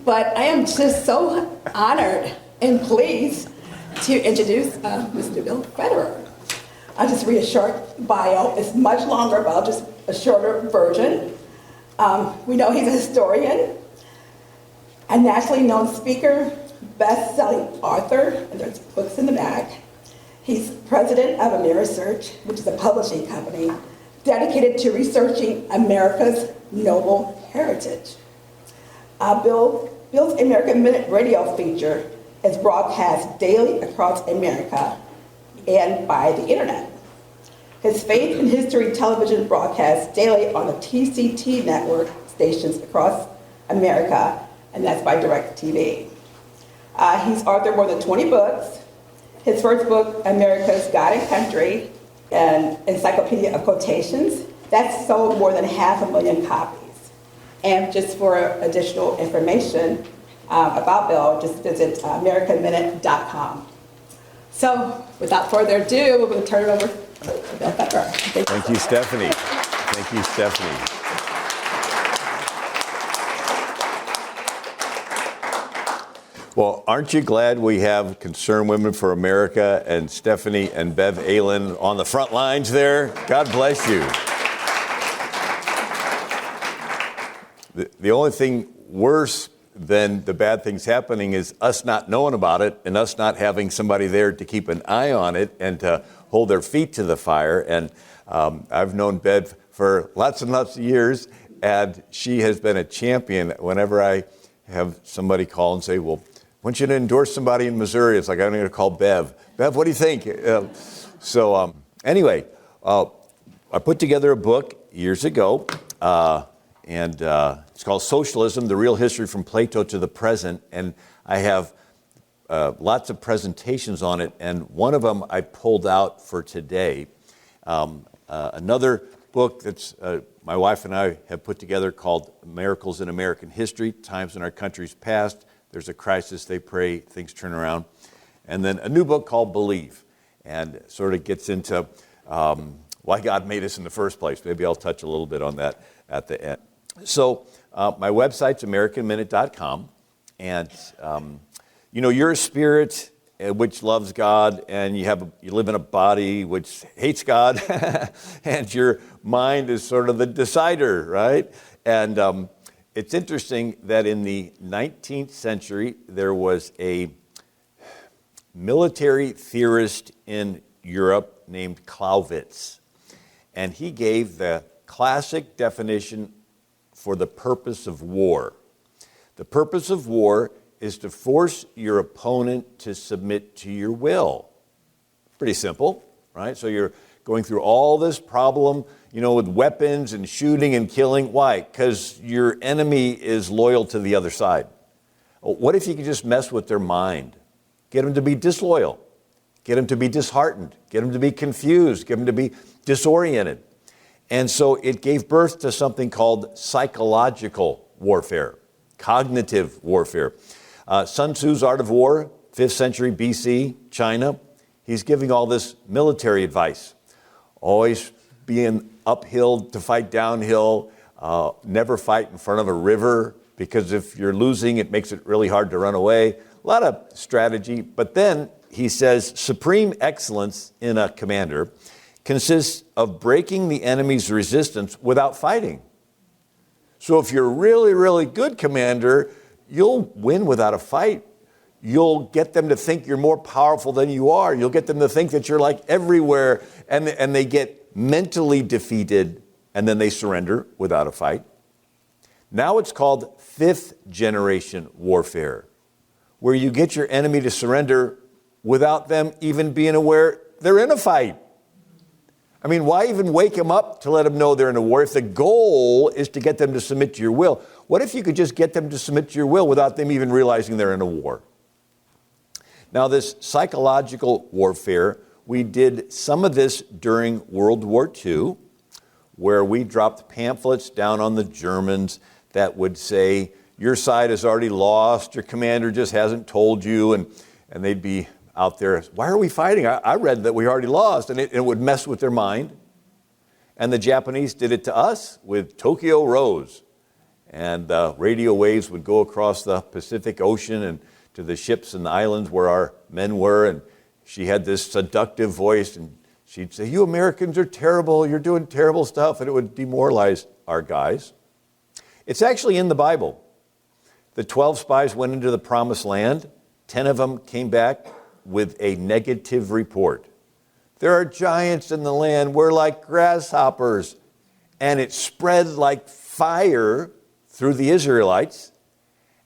But I am just so honored and pleased to introduce Mr. Bill Federer. I'll just read a short bio. It's much longer, but I'll just a shorter version. We know he's a historian, a nationally known speaker, best-selling author, and there's books in the back. He's president of AmeriSearch, which is a publishing company dedicated to researching America's noble heritage. Bill's American Minute radio feature is broadcast daily across America and by the internet. His Faith and History television broadcasts daily on the TCT network stations across America, and that's by DirecTV. He's authored more than 20 books. His first book, America's God and Country, an encyclopedia of quotations, that's sold more than 500,000 copies. And just for additional information about Bill, just visit AmericanMinute.com. So, without further ado, we're going to turn it over to Bill Federer. Thank you, Stephanie. Thank you, Stephanie. Well, aren't you glad we have Concerned Women for America and Stephanie and Bev Aylen on the front lines there? God bless you. The only thing worse than the bad things happening is us not knowing about it and us not having somebody there to keep an eye on it and to hold their feet to the fire. And I've known Bev for lots and lots of years, and she has been a champion. Whenever I have somebody call and say, well, I want you to endorse somebody in Missouri, it's like, I'm going to call Bev. Bev, what do you think? Anyway, I put together a book years ago, and it's called Socialism, The Real History from Plato to the Present. And I have lots of presentations on it, and one of them I pulled out for today. Another book that's my wife and I have put together called Miracles in American History, Times in Our Country's Past. There's a crisis, they pray, things turn around. And then a new book called Believe, and sort of gets into why God made us in the first place. Maybe I'll touch a little bit on that at the end. So my website's AmericanMinute.com, and you're a spirit which loves God, and you live in a body which hates God, and your mind is sort of the decider, right? And it's interesting that in the 19th century, there was a military theorist in Europe named Clausewitz, and he gave the classic definition for the purpose of war. The purpose of war is to force your opponent to submit to your will. Pretty simple, right? So you're going through all this problem, with weapons and shooting and killing. Why? Because your enemy is loyal to the other side. What if you could just mess with their mind? Get them to be disloyal. Get them to be disheartened. Get them to be confused. Get them to be disoriented. And so it gave birth to something called psychological warfare, cognitive warfare. Sun Tzu's Art of War, 5th century BC, China, he's giving all this military advice. Always being uphill to fight downhill, never fight in front of a river, because if you're losing, it makes it really hard to run away. A lot of strategy. But then he says, supreme excellence in a commander consists of breaking the enemy's resistance without fighting. So if you're a really, really good commander, you'll win without a fight. You'll get them to think you're more powerful than you are. You'll get them to think that you're like everywhere, and they get mentally defeated, and then they surrender without a fight. Now it's called 5th generation warfare, where you get your enemy to surrender without them even being aware they're in a fight. I mean, why even wake them up to let them know they're in a war if the goal is to get them to submit to your will? What if you could just get them to submit to your will without them even realizing they're in a war? Now, this psychological warfare, we did some of this during World War II, where we dropped pamphlets down on the Germans that would say, your side has already lost, your commander just hasn't told you, and they'd be out there, why are we fighting? I read that we already lost, and it would mess with their mind. And the Japanese did it to us with Tokyo Rose. and the radio waves would go across the Pacific Ocean and to the ships and the islands where our men were, and she had this seductive voice, and she'd say, "You Americans are terrible, you're doing terrible stuff," and it would demoralize our guys. It's actually in the Bible. The 12 spies went into the promised land. 10 of them came back with a negative report. "There are giants in the land, we're like grasshoppers." And it spread like fire through the Israelites,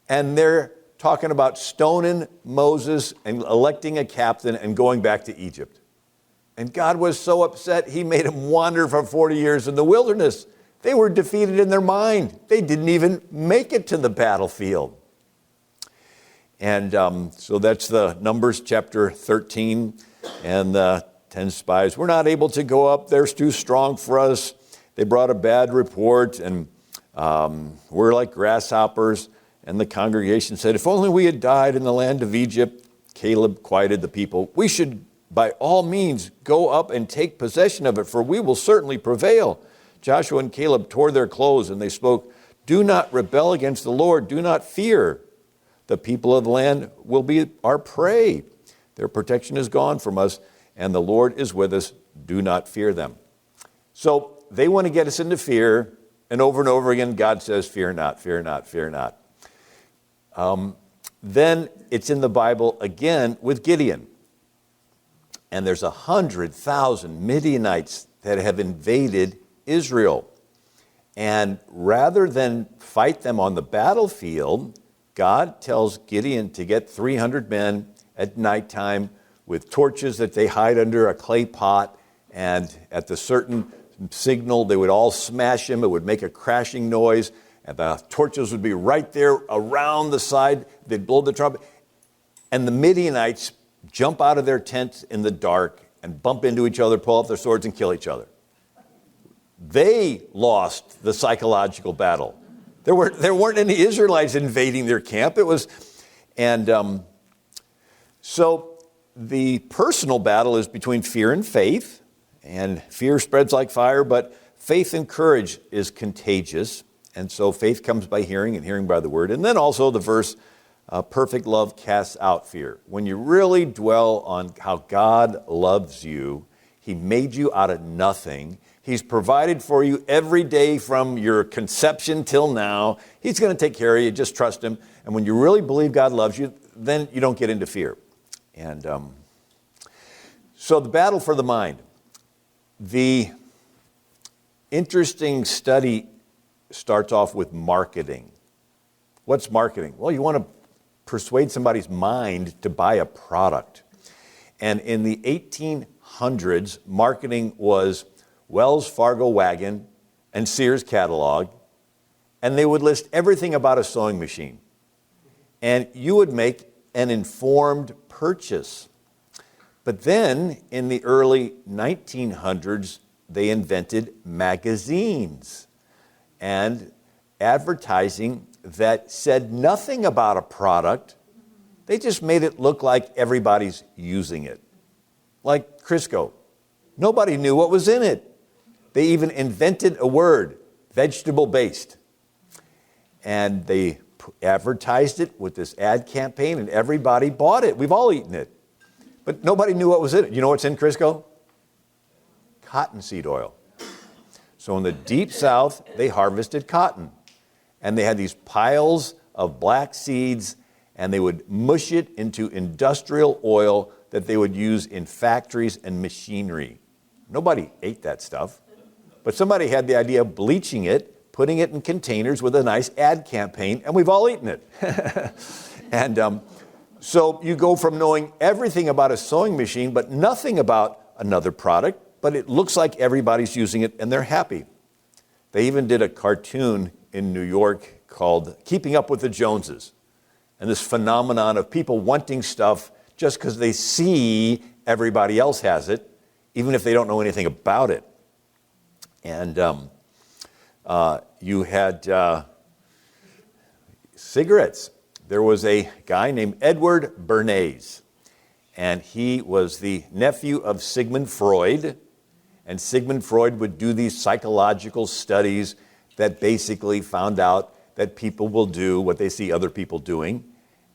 and they're talking about stoning Moses and electing a captain and going back to Egypt. And God was so upset, he made them wander for 40 years in the wilderness. They were defeated in their mind. They didn't even make it to the battlefield. And so that's the Numbers chapter 13 and the 10 spies. "We're not able to go up. They're too strong for us. They brought a bad report, and we're like grasshoppers." And the congregation said, "If only we had died in the land of Egypt." Caleb quieted the people. "We should by all means go up and take possession of it, for we will certainly prevail." Joshua and Caleb tore their clothes, and they spoke, "Do not rebel against the Lord. Do not fear. The people of the land will be our prey. Their protection is gone from us, and the Lord is with us. Do not fear them." So they want to get us into fear, and over again, God says, "Fear not, fear not, fear not." Then it's in the Bible again with Gideon. And there's 100,000 Midianites that have invaded Israel. And rather than fight them on the battlefield, God tells Gideon to get 300 men at nighttime with torches that they hide under a clay pot, and at the certain signal, they would all smash him. It would make a crashing noise, and the torches would be right there around the side. They'd blow the trumpet, and the Midianites jump out of their tents in the dark and bump into each other, pull out their swords, and kill each other. They lost the psychological battle. There weren't any Israelites invading their camp. So the personal battle is between fear and faith, and fear spreads like fire, but faith and courage is contagious. And so faith comes by hearing, and hearing by the word. And then also the verse, perfect love casts out fear. When you really dwell on how God loves you, he made you out of nothing. He's provided for you every day from your conception till now. He's going to take care of you. Just trust him. And when you really believe God loves you, then you don't get into fear. And so the battle for the mind. The interesting study starts off with marketing. What's marketing? Well, you want to persuade somebody's mind to buy a product. And in the 1800s, marketing was Wells Fargo wagon and Sears catalog, and they would list everything about a sewing machine. And you would make an informed purchase. But then in the early 1900s, they invented magazines and advertising that said nothing about a product. They just made it look like everybody's using it. Like Crisco. Nobody knew what was in it. They even invented a word, vegetable-based. And they advertised it with this ad campaign, and everybody bought it. We've all eaten it. But nobody knew what was in it. You know what's in Crisco? Cottonseed oil. So in the deep south, they harvested cotton. And they had these piles of black seeds, and they would mush it into industrial oil that they would use in factories and machinery. Nobody ate that stuff. But somebody had the idea of bleaching it, putting it in containers with a nice ad campaign, and we've all eaten it. And so you go from knowing everything about a sewing machine, but nothing about another product, but it looks like everybody's using it, and they're happy. They even did a cartoon in New York called Keeping Up with the Joneses. And this phenomenon of people wanting stuff just because they see everybody else has it, even if they don't know anything about it. And you had cigarettes. There was a guy named Edward Bernays, and he was the nephew of Sigmund Freud. And Sigmund Freud would do these psychological studies that basically found out that people will do what they see other people doing,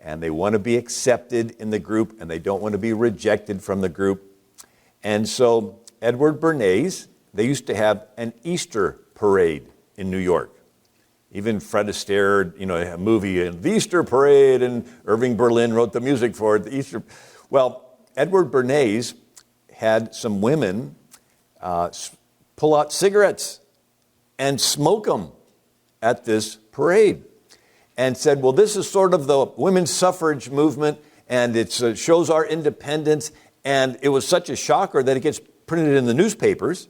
and they want to be accepted in the group, and they don't want to be rejected from the group. And so Edward Bernays, they used to have an Easter parade in New York. Even Fred Astaire, a movie, The Easter Parade, and Irving Berlin wrote the music for it, the Easter. Well, Edward Bernays had some women pull out cigarettes and smoke them at this parade, and said, well, this is sort of the women's suffrage movement, and it shows our independence. And it was such a shocker that it gets printed in the newspapers,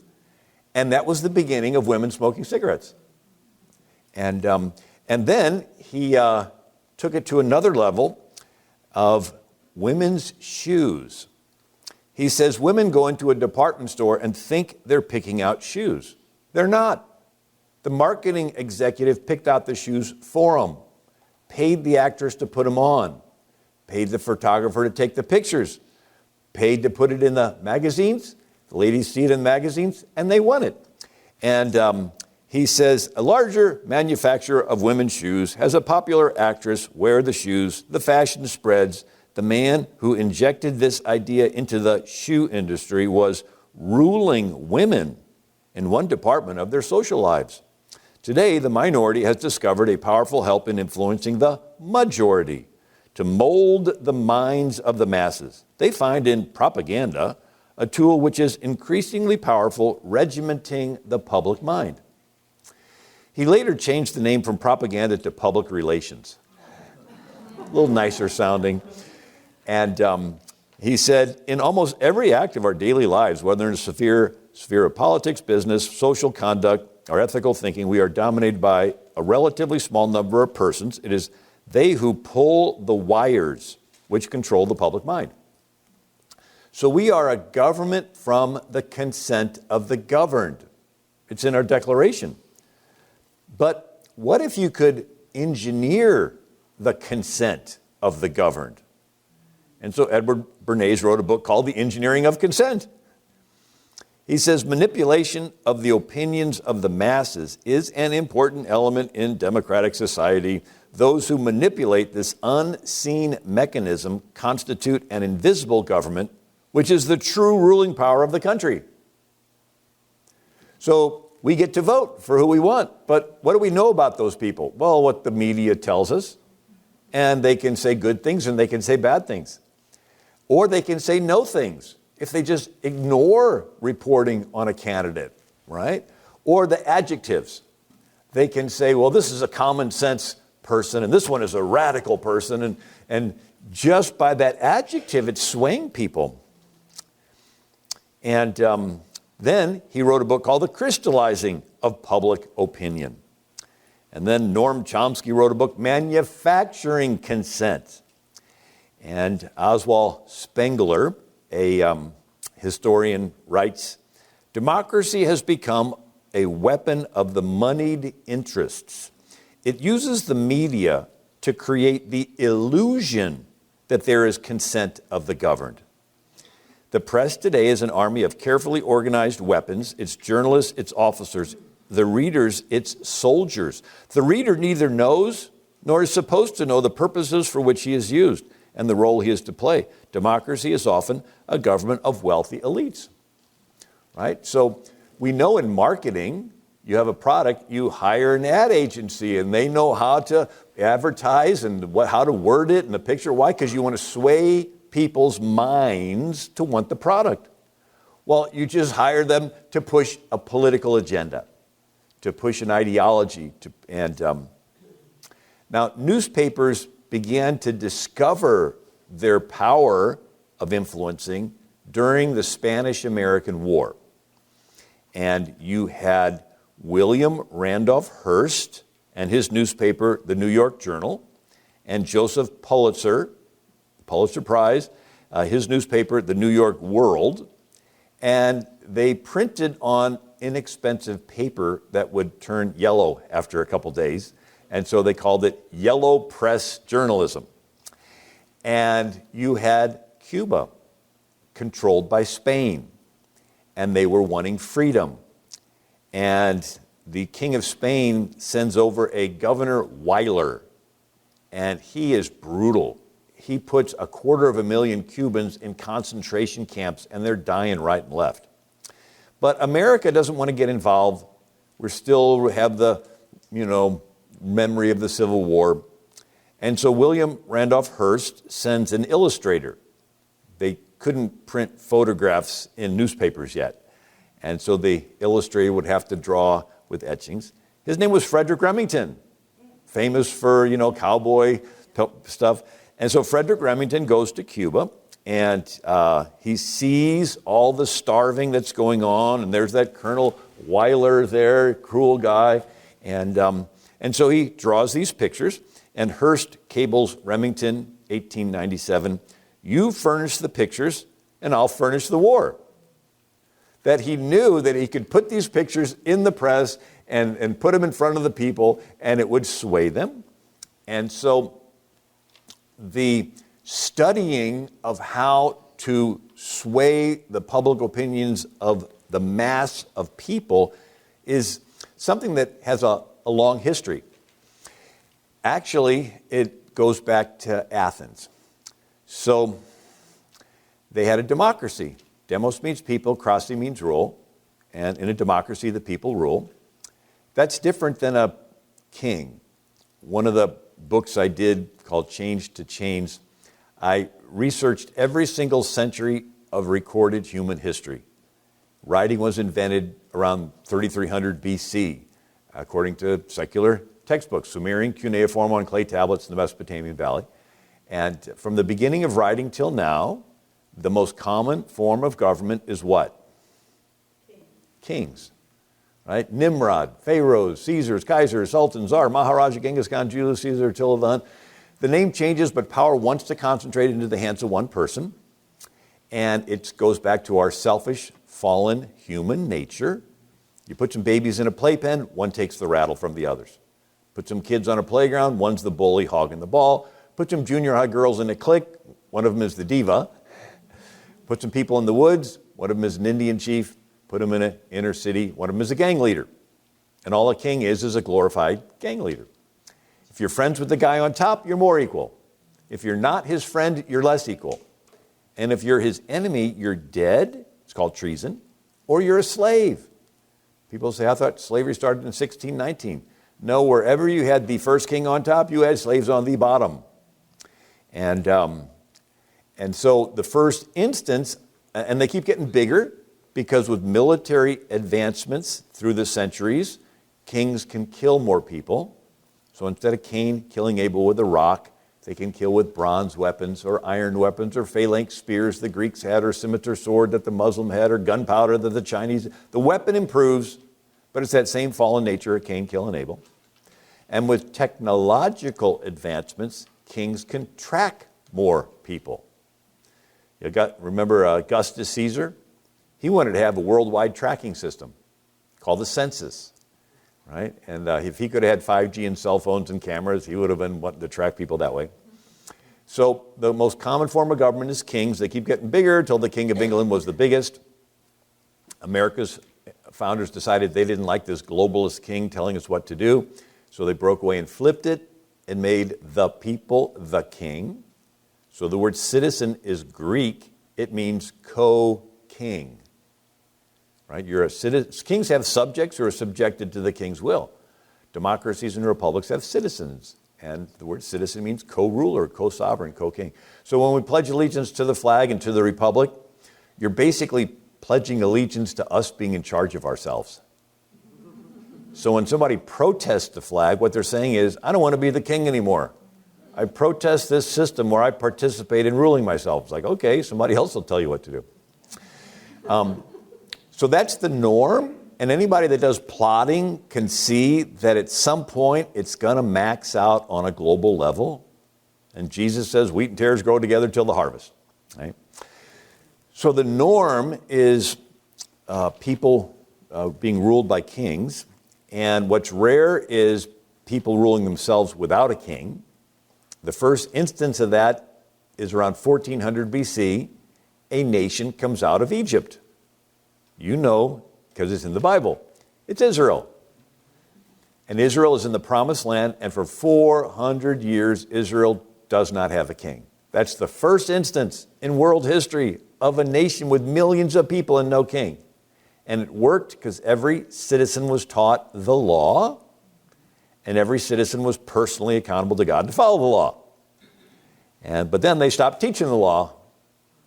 and that was the beginning of women smoking cigarettes. And then he took it to another level of women's shoes. He says women go into a department store and think they're picking out shoes. They're not. The marketing executive picked out the shoes for them, paid the actress to put them on, paid the photographer to take the pictures, paid to put it in the magazines. The ladies see it in magazines, and they want it. And he says, a larger manufacturer of women's shoes has a popular actress wear the shoes, the fashion spreads. The man who injected this idea into the shoe industry was ruling women in one department of their social lives. Today, the minority has discovered a powerful help in influencing the majority to mold the minds of the masses. They find in propaganda a tool which is increasingly powerful, regimenting the public mind. He later changed the name from propaganda to public relations. A little nicer sounding. And he said, in almost every act of our daily lives, whether in the sphere of politics, business, social conduct, or ethical thinking, we are dominated by a relatively small number of persons. It is they who pull the wires which control the public mind. So we are a government from the consent of the governed. It's in our declaration. But what if you could engineer the consent of the governed? And so Edward Bernays wrote a book called The Engineering of Consent. He says manipulation of the opinions of the masses is an important element in democratic society. Those who manipulate this unseen mechanism constitute an invisible government, which is the true ruling power of the country. So we get to vote for who we want, but what do we know about those people? Well, what the media tells us, and they can say good things and they can say bad things. Or they can say no things if they just ignore reporting on a candidate, right? Or the adjectives. They can say, well, this is a common sense person, and this one is a radical person, and just by that adjective, it's swaying people. And then he wrote a book called The Crystallizing of Public Opinion. And then Noam Chomsky wrote a book, Manufacturing Consent. And Oswald Spengler, a historian, writes, democracy has become a weapon of the moneyed interests. It uses the media to create the illusion that there is consent of the governed. The press today is an army of carefully organized weapons. Its journalists, its officers, the readers, its soldiers. The reader neither knows nor is supposed to know the purposes for which he is used and the role he is to play. Democracy is often a government of wealthy elites, right? So we know in marketing, you have a product, you hire an ad agency, and they know how to advertise and how to word it and the picture. Why? Because you want to sway people's minds to want the product. Well, you just hire them to push a political agenda, to push an ideology. Now, newspapers began to discover their power of influencing during the Spanish-American War. And you had William Randolph Hearst and his newspaper, the New York Journal, and Joseph Pulitzer Prize, his newspaper, the New York World, and they printed on inexpensive paper that would turn yellow after a couple days, and so they called it yellow press journalism. And you had Cuba, controlled by Spain, and they were wanting freedom. And the King of Spain sends over a Governor Weiler, and he is brutal. He puts 250,000 Cubans in concentration camps, and they're dying right and left. But America doesn't want to get involved. We still have the, memory of the Civil War. And so William Randolph Hearst sends an illustrator. They couldn't print photographs in newspapers yet. And so the illustrator would have to draw with etchings. His name was Frederick Remington, famous for, cowboy stuff. And so Frederick Remington goes to Cuba, and he sees all the starving that's going on, and there's that Colonel Weiler there, cruel guy. And so he draws these pictures, and Hearst cables Remington, 1897, you furnish the pictures, and I'll furnish the war. That he knew that he could put these pictures in the press and put them in front of the people, and it would sway them. And so the studying of how to sway the public opinions of the mass of people is something that has a long history. Actually, it goes back to Athens. So they had a democracy. Demos means people, krasi means rule, and in a democracy, the people rule. That's different than a king. One of the books I did called Change to Change, I researched every single century of recorded human history. Writing was invented around 3300 BC, according to secular textbooks, Sumerian, cuneiform on clay tablets in the Mesopotamian Valley. And from the beginning of writing till now, the most common form of government is what? Kings. Right? Nimrod, pharaohs, Caesars, Kaisers, Sultans, Tsar, Maharaja, Genghis Khan, Julius Caesar, Attila the Hun. The name changes, but power wants to concentrate into the hands of one person. And it goes back to our selfish, fallen human nature. You put some babies in a playpen, one takes the rattle from the others. Put some kids on a playground, one's the bully hogging the ball. Put some junior high girls in a clique, one of them is the diva. Put some people in the woods, one of them is an Indian chief. Put them in an inner city, one of them is a gang leader. And all a king is a glorified gang leader. If you're friends with the guy on top, you're more equal. If you're not his friend, you're less equal. And if you're his enemy, you're dead. It's called treason. Or you're a slave. People say, I thought slavery started in 1619. No, wherever you had the first king on top, you had slaves on the bottom. And so the first instance, and they keep getting bigger, because with military advancements through the centuries, kings can kill more people. So instead of Cain killing Abel with a rock, they can kill with bronze weapons or iron weapons or phalanx spears the Greeks had, or scimitar sword that the Muslim had, or gunpowder that the Chinese. The weapon improves, but it's that same fallen nature of Cain killing Abel. And with technological advancements, kings can track more people. Remember Augustus Caesar? He wanted to have a worldwide tracking system called the census, right? And if he could have had 5G and cell phones and cameras, he would have been wanting to track people that way. So the most common form of government is kings. They keep getting bigger until the King of England was the biggest. America's founders decided they didn't like this globalist king telling us what to do. So they broke away and flipped it and made the people the king. So the word citizen is Greek. It means co-king. Right? You're a citizen. Kings have subjects who are subjected to the king's will. Democracies and republics have citizens. And the word citizen means co-ruler, co-sovereign, co-king. So when we pledge allegiance to the flag and to the republic, you're basically pledging allegiance to us being in charge of ourselves. So when somebody protests the flag, what they're saying is, I don't want to be the king anymore. I protest this system where I participate in ruling myself. It's like, okay, somebody else will tell you what to do. So that's the norm, and anybody that does plotting can see that at some point it's going to max out on a global level. And Jesus says wheat and tares grow together till the harvest. Right? So the norm is people being ruled by kings, and what's rare is people ruling themselves without a king. The first instance of that is around 1400 BC. A nation comes out of Egypt. You know, because it's in the Bible. It's Israel. And Israel is in the promised land, and for 400 years, Israel does not have a king. That's the first instance in world history of a nation with millions of people and no king. And it worked because every citizen was taught the law, and every citizen was personally accountable to God to follow the law. But then they stopped teaching the law.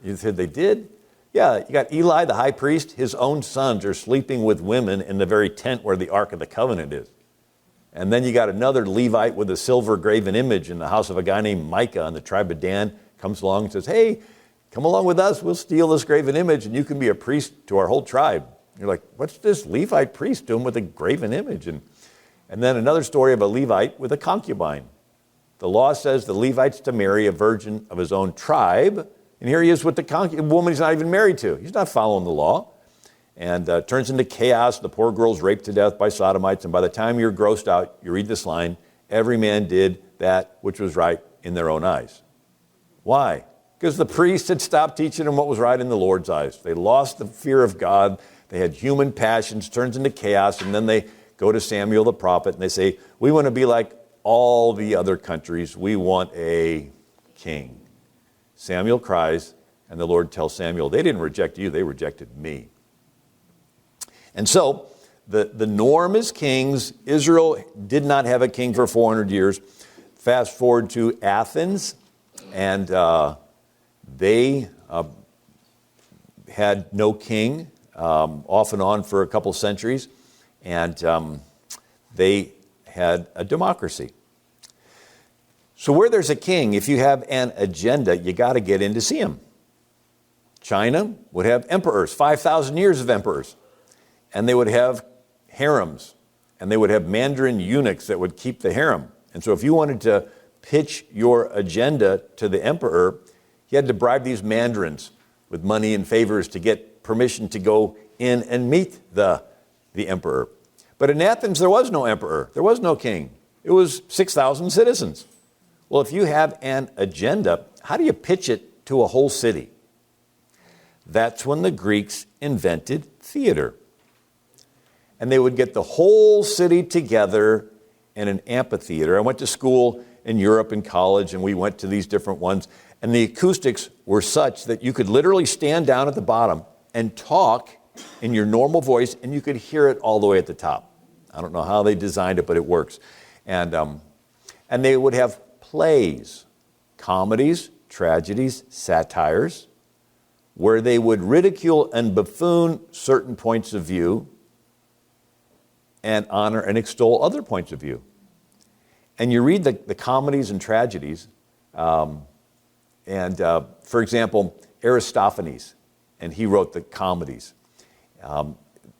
You said they did? Yeah, you got Eli, the high priest. His own sons are sleeping with women in the very tent where the Ark of the Covenant is. And then you got another Levite with a silver graven image in the house of a guy named Micah in the tribe of Dan, comes along and says, hey, come along with us. We'll steal this graven image and you can be a priest to our whole tribe. You're like, what's this Levite priest doing with a graven image? And then another story of a Levite with a concubine. The law says the Levite's to marry a virgin of his own tribe. And here he is with the woman he's not even married to. He's not following the law. And turns into chaos. The poor girl's raped to death by sodomites. And by the time you're grossed out, you read this line, every man did that which was right in their own eyes. Why? Because the priests had stopped teaching them what was right in the Lord's eyes. They lost the fear of God. They had human passions, turns into chaos. And then they go to Samuel the prophet and they say, we want to be like all the other countries. We want a king. Samuel cries, and the Lord tells Samuel, they didn't reject you, they rejected me. And so the norm is kings. Israel did not have a king for 400 years. Fast forward to Athens, and they had no king off and on for a couple centuries, and they had a democracy. So where there's a king, if you have an agenda, you got to get in to see him. China would have emperors, 5,000 years of emperors. And they would have harems, and they would have Mandarin eunuchs that would keep the harem. And so if you wanted to pitch your agenda to the emperor, you had to bribe these mandarins with money and favors to get permission to go in and meet the emperor. But in Athens, there was no emperor. There was no king. It was 6,000 citizens. Well, if you have an agenda, how do you pitch it to a whole city? That's when the Greeks invented theater. And they would get the whole city together in an amphitheater. I went to school in Europe in college, and we went to these different ones. And the acoustics were such that you could literally stand down at the bottom and talk in your normal voice, and you could hear it all the way at the top. I don't know how they designed it, but it works. And they would have plays, comedies, tragedies, satires, where they would ridicule and buffoon certain points of view and honor and extol other points of view. And you read the comedies and tragedies, for example, Aristophanes, and he wrote the comedies.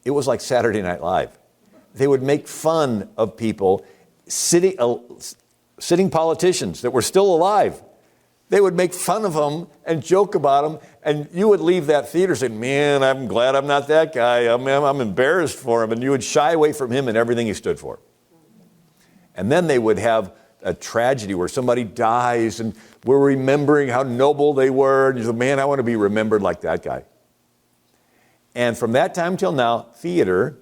It was like Saturday Night Live. They would make fun of people, sitting politicians that were still alive. They would make fun of them and joke about them, and you would leave that theater saying, man, I'm glad I'm not that guy. I'm embarrassed for him. And you would shy away from him and everything he stood for. And then they would have a tragedy where somebody dies, and we're remembering how noble they were. And you say, man, I want to be remembered like that guy. And from that time till now, theater,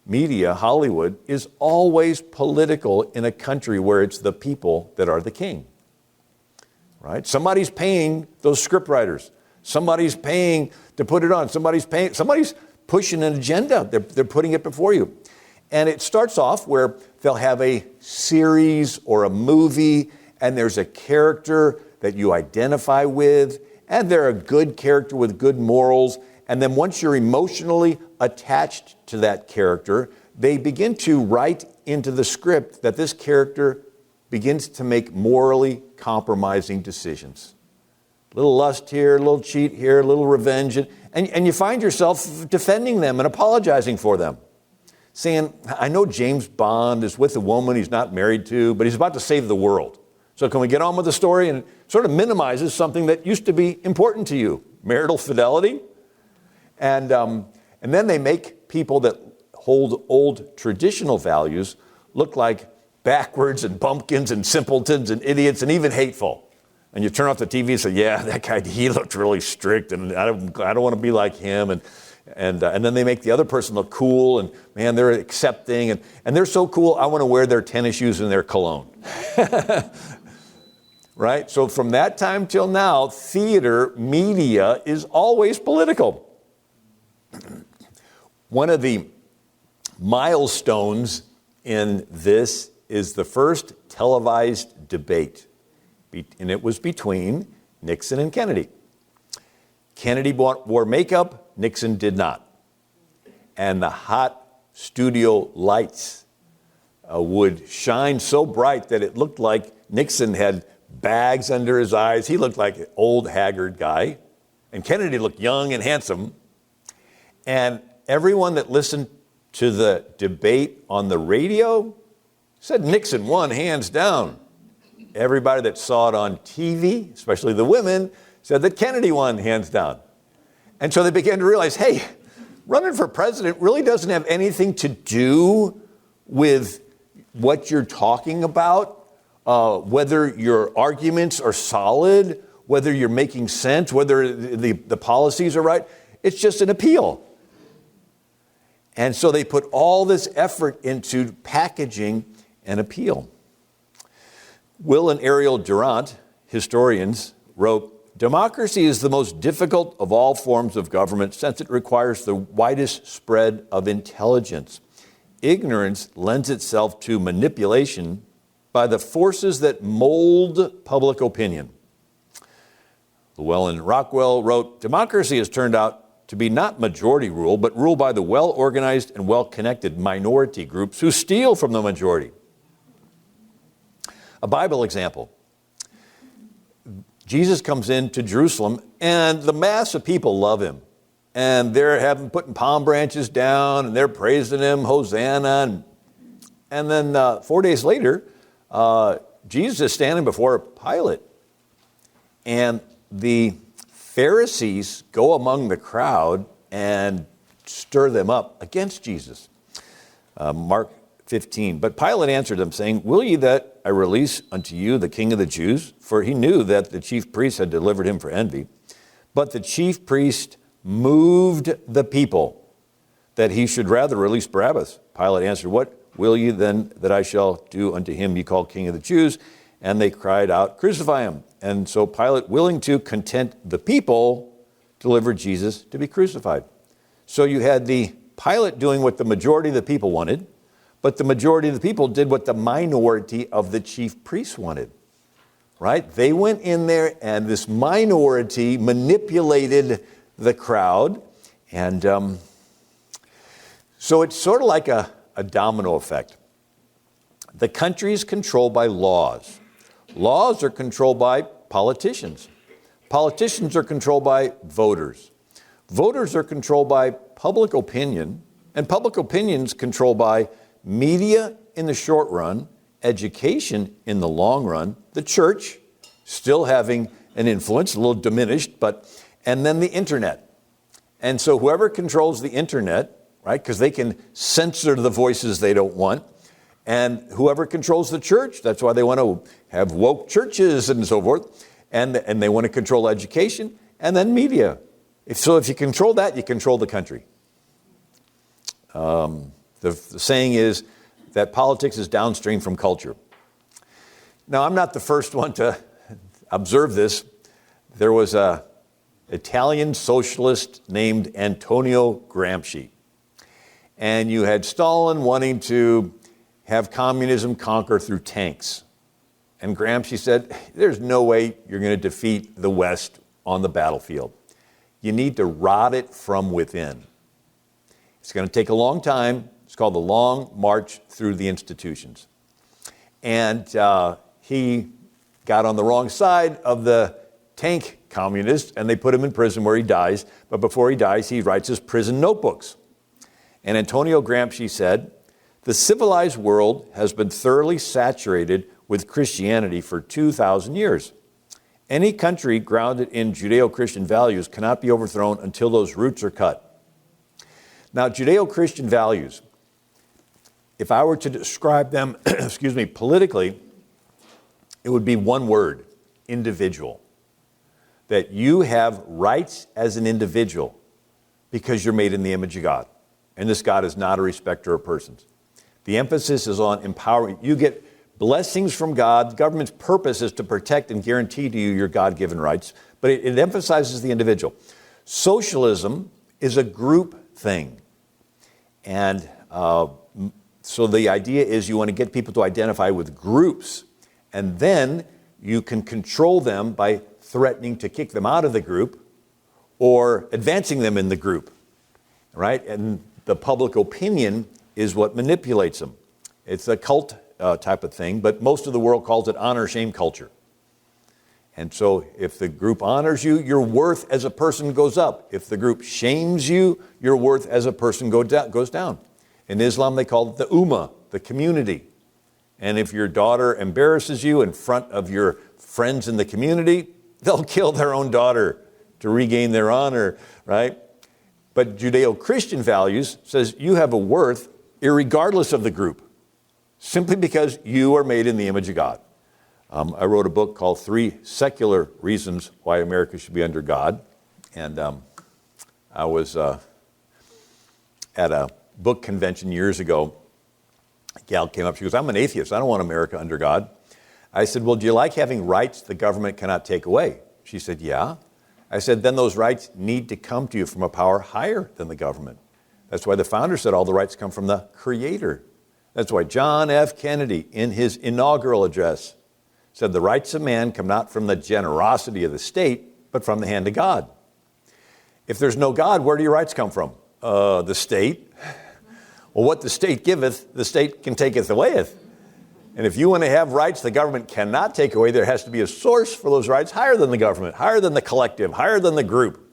media, Hollywood, is always political in a country where it's the people that are the king. Right? Somebody's paying those scriptwriters. Somebody's paying to put it on. Somebody's pushing an agenda. They're putting it before you. And it starts off where they'll have a series or a movie, and there's a character that you identify with, and they're a good character with good morals. And then once you're emotionally attached to that character, they begin to write into the script that this character begins to make morally compromising decisions. A little lust here, a little cheat here, a little revenge. And you find yourself defending them and apologizing for them. Saying, I know James Bond is with a woman he's not married to, but he's about to save the world. So can we get on with the story? And it sort of minimizes something that used to be important to you. Marital fidelity. And then they make people that hold old traditional values look like backwards and bumpkins and simpletons and idiots and even hateful. And you turn off the TV and say, yeah, that guy, he looked really strict and I don't want to be like him. And then they make the other person look cool, and man, they're accepting, and they're so cool, I want to wear their tennis shoes and their cologne. Right? So from that time till now, theater, media is always political. One of the milestones in this is the first televised debate, and it was between Nixon and Kennedy. Kennedy wore makeup, Nixon did not. And the hot studio lights would shine so bright that it looked like Nixon had bags under his eyes. He looked like an old, haggard guy. And Kennedy looked young and handsome. And everyone that listened to the debate on the radio said Nixon won hands down. Everybody that saw it on TV, especially the women, said that Kennedy won hands down. And so they began to realize, hey, running for president really doesn't have anything to do with what you're talking about, whether your arguments are solid, whether you're making sense, whether the policies are right. It's just an appeal. And so they put all this effort into packaging an appeal. Will and Ariel Durant, historians, wrote, "Democracy is the most difficult of all forms of government since it requires the widest spread of intelligence. Ignorance lends itself to manipulation by the forces that mold public opinion." Llewellyn Rockwell wrote, "Democracy has turned out to be not majority rule, but rule by the well-organized and well-connected minority groups who steal from the majority." A Bible example. Jesus comes into Jerusalem, and the mass of people love him. And they're putting palm branches down, and they're praising him, Hosanna. And then 4 days later, Jesus is standing before Pilate. And the Pharisees go among the crowd and stir them up against Jesus. Mark 15. But Pilate answered them, saying, "Will ye that I release unto you the King of the Jews?" For he knew that the chief priests had delivered him for envy. But the chief priest moved the people that he should rather release Barabbas. Pilate answered, "What will ye then that I shall do unto him ye call King of the Jews?" And they cried out, "Crucify him." And so Pilate, willing to content the people, delivered Jesus to be crucified. So you had the Pilate doing what the majority of the people wanted, but the majority of the people did what the minority of the chief priests wanted, right? They went in there, and this minority manipulated the crowd. And so it's sort of like a domino effect. The country is controlled by laws. Laws are controlled by politicians. Politicians are controlled by voters. Voters are controlled by public opinion, and public opinion is controlled by media in the short run, education in the long run, the church still having an influence, a little diminished, and then the internet. And so whoever controls the internet, right, because they can censor the voices they don't want, and whoever controls the church, that's why they want to have woke churches and so forth, and they want to control education, and then media. If you control that, you control the country. The saying is that politics is downstream from culture. Now, I'm not the first one to observe this. There was an Italian socialist named Antonio Gramsci. And you had Stalin wanting to have communism conquer through tanks. And Gramsci said, there's no way you're going to defeat the West on the battlefield. You need to rot it from within. It's going to take a long time. It's called the Long March Through the Institutions. And he got on the wrong side of the tank communists, and they put him in prison where he dies. But before he dies, he writes his prison notebooks. And Antonio Gramsci said, "The civilized world has been thoroughly saturated with Christianity for 2,000 years. Any country grounded in Judeo-Christian values cannot be overthrown until those roots are cut." Now, Judeo-Christian values, if I were to describe them, politically, it would be one word: individual. That you have rights as an individual, because you're made in the image of God. And this God is not a respecter of persons. The emphasis is on empowering. You get blessings from God. The government's purpose is to protect and guarantee to you your God-given rights, but it emphasizes the individual. Socialism is a group thing. And so the idea is you want to get people to identify with groups, and then you can control them by threatening to kick them out of the group or advancing them in the group, right? And the public opinion is what manipulates them. It's a cult type of thing, but most of the world calls it honor-shame culture. And so if the group honors you, your worth as a person goes up. If the group shames you, your worth as a person goes down. In Islam, they call it the ummah, the community. And if your daughter embarrasses you in front of your friends in the community, they'll kill their own daughter to regain their honor, right? But Judeo-Christian values says you have a worth irregardless of the group, simply because you are made in the image of God. I wrote a book called 3 Secular Reasons Why America Should Be Under God. And I was at a book convention years ago. A gal came up, she goes, I'm an atheist, I don't want America under God. I said, well, do you like having rights the government cannot take away? She said, yeah. I said, then those rights need to come to you from a power higher than the government. That's why the founder said all the rights come from the Creator. That's why John F. Kennedy, in his inaugural address, said the rights of man come not from the generosity of the state, but from the hand of God. If there's no God, where do your rights come from? The state. Well, what the state giveth, the state can taketh awayeth. And if you want to have rights the government cannot take away, there has to be a source for those rights higher than the government, higher than the collective, higher than the group.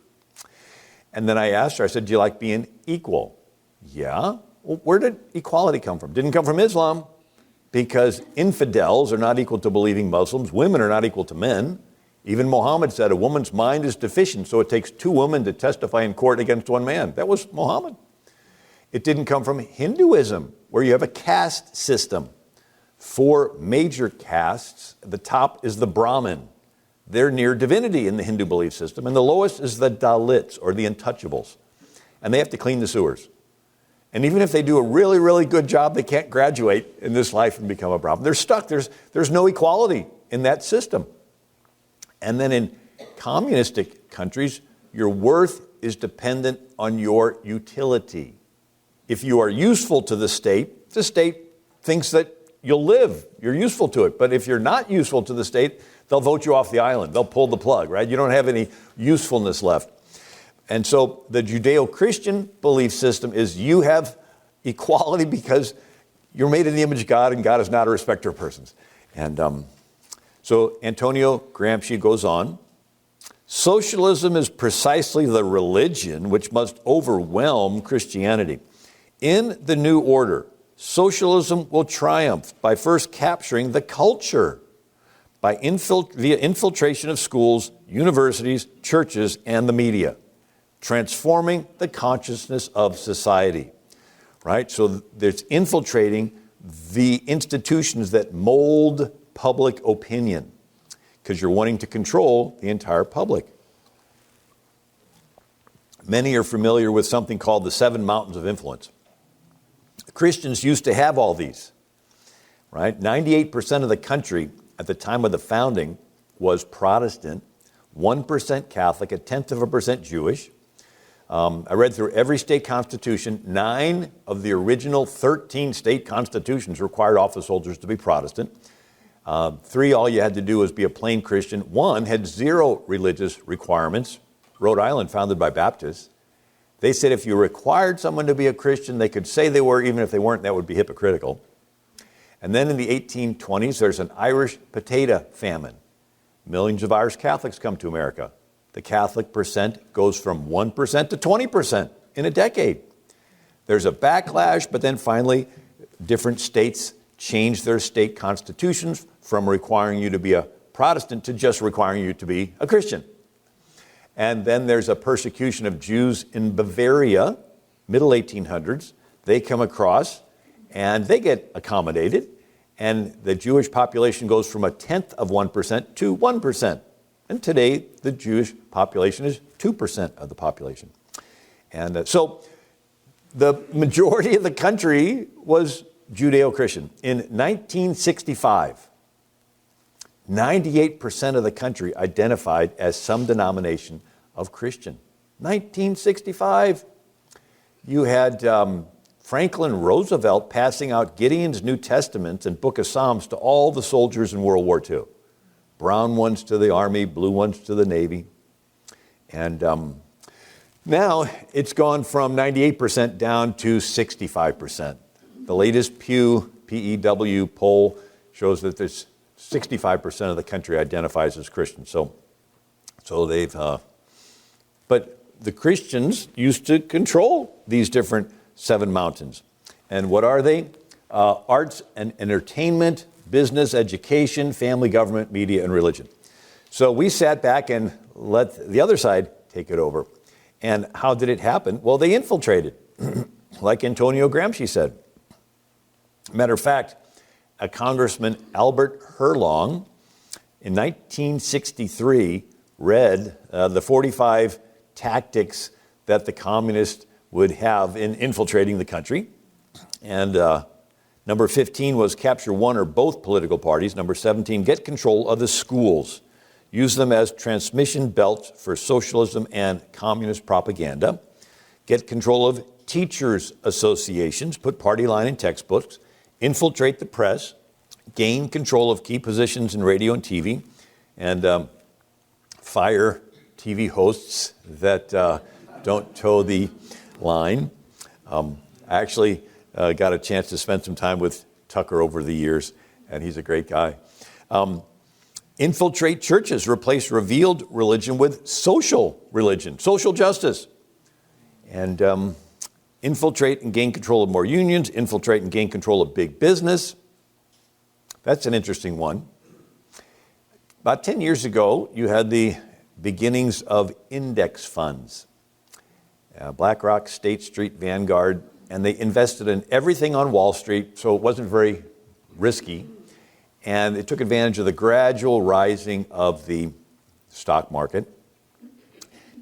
And then I asked her, I said, do you like being equal? Yeah. Well, where did equality come from? Didn't come from Islam, because infidels are not equal to believing Muslims. Women are not equal to men. Even Muhammad said a woman's mind is deficient, so it takes 2 women to testify in court against 1 man. That was Muhammad. It didn't come from Hinduism, where you have a caste system. 4 major castes. The top is the Brahmin. They're near divinity in the Hindu belief system. And the lowest is the Dalits, or the untouchables. And they have to clean the sewers. And even if they do a really, really good job, they can't graduate in this life and become a Brahmin. They're stuck. There's no equality in that system. And then in communistic countries, your worth is dependent on your utility. If you are useful to the state thinks that you'll live. You're useful to it. But if you're not useful to the state, they'll vote you off the island. They'll pull the plug, right? You don't have any usefulness left. And so the Judeo-Christian belief system is you have equality because you're made in the image of God, and God is not a respecter of persons. And so Antonio Gramsci goes on, socialism is precisely the religion which must overwhelm Christianity. In the new order, socialism will triumph by first capturing the culture via infiltration of schools, universities, churches, and the media, transforming the consciousness of society, right? So there's infiltrating the institutions that mold public opinion, because you're wanting to control the entire public. Many are familiar with something called the 7 mountains of influence. Christians used to have all these, right? 98% of the country at the time of the founding was Protestant, 1% Catholic, 0.1% Jewish. I read through every state constitution. 9 of the original 13 state constitutions required office holders to be Protestant. 3, all you had to do was be a plain Christian. 1 had 0 religious requirements. Rhode Island, founded by Baptists. They said if you required someone to be a Christian, they could say they were, even if they weren't, that would be hypocritical. And then in the 1820s, there's an Irish potato famine. Millions of Irish Catholics come to America. The Catholic percent goes from 1% to 20% in a decade. There's a backlash, but then finally, different states change their state constitutions from requiring you to be a Protestant to just requiring you to be a Christian. And then there's a persecution of Jews in Bavaria, middle 1800s. They come across and they get accommodated. And the Jewish population goes from 0.1% to 1%. And today, the Jewish population is 2% of the population. And so the majority of the country was Judeo-Christian. In 1965, 98% of the country identified as some denomination of Christian. 1965. You had Franklin Roosevelt passing out Gideon's New Testament and Book of Psalms to all the soldiers in World War II. Brown ones to the Army, blue ones to the Navy. And now it's gone from 98% down to 65%. The latest Pew PEW poll shows that there's 65% of the country identifies as Christian. So they've, but the Christians used to control these different 7 mountains. And what are they? Arts and entertainment, business, education, family, government, media, and religion. So we sat back and let the other side take it over. And how did it happen? Well, they infiltrated, like Antonio Gramsci said. Matter of fact, a Congressman, Albert Herlong, in 1963, read the 45 tactics that the communists would have in infiltrating the country. And number 15 was capture one or both political parties. Number 17, get control of the schools. Use them as transmission belts for socialism and communist propaganda. Get control of teachers' associations. Put party line in textbooks. Infiltrate the press. Gain control of key positions in radio and TV. And fire TV hosts that don't toe the line. I actually got a chance to spend some time with Tucker over the years, and he's a great guy. Infiltrate churches, replace revealed religion with social religion, social justice. And infiltrate and gain control of more unions, infiltrate and gain control of big business. That's an interesting one. About 10 years ago, you had the beginnings of index funds. BlackRock, State Street, Vanguard, and they invested in everything on Wall Street, so it wasn't very risky. And it took advantage of the gradual rising of the stock market.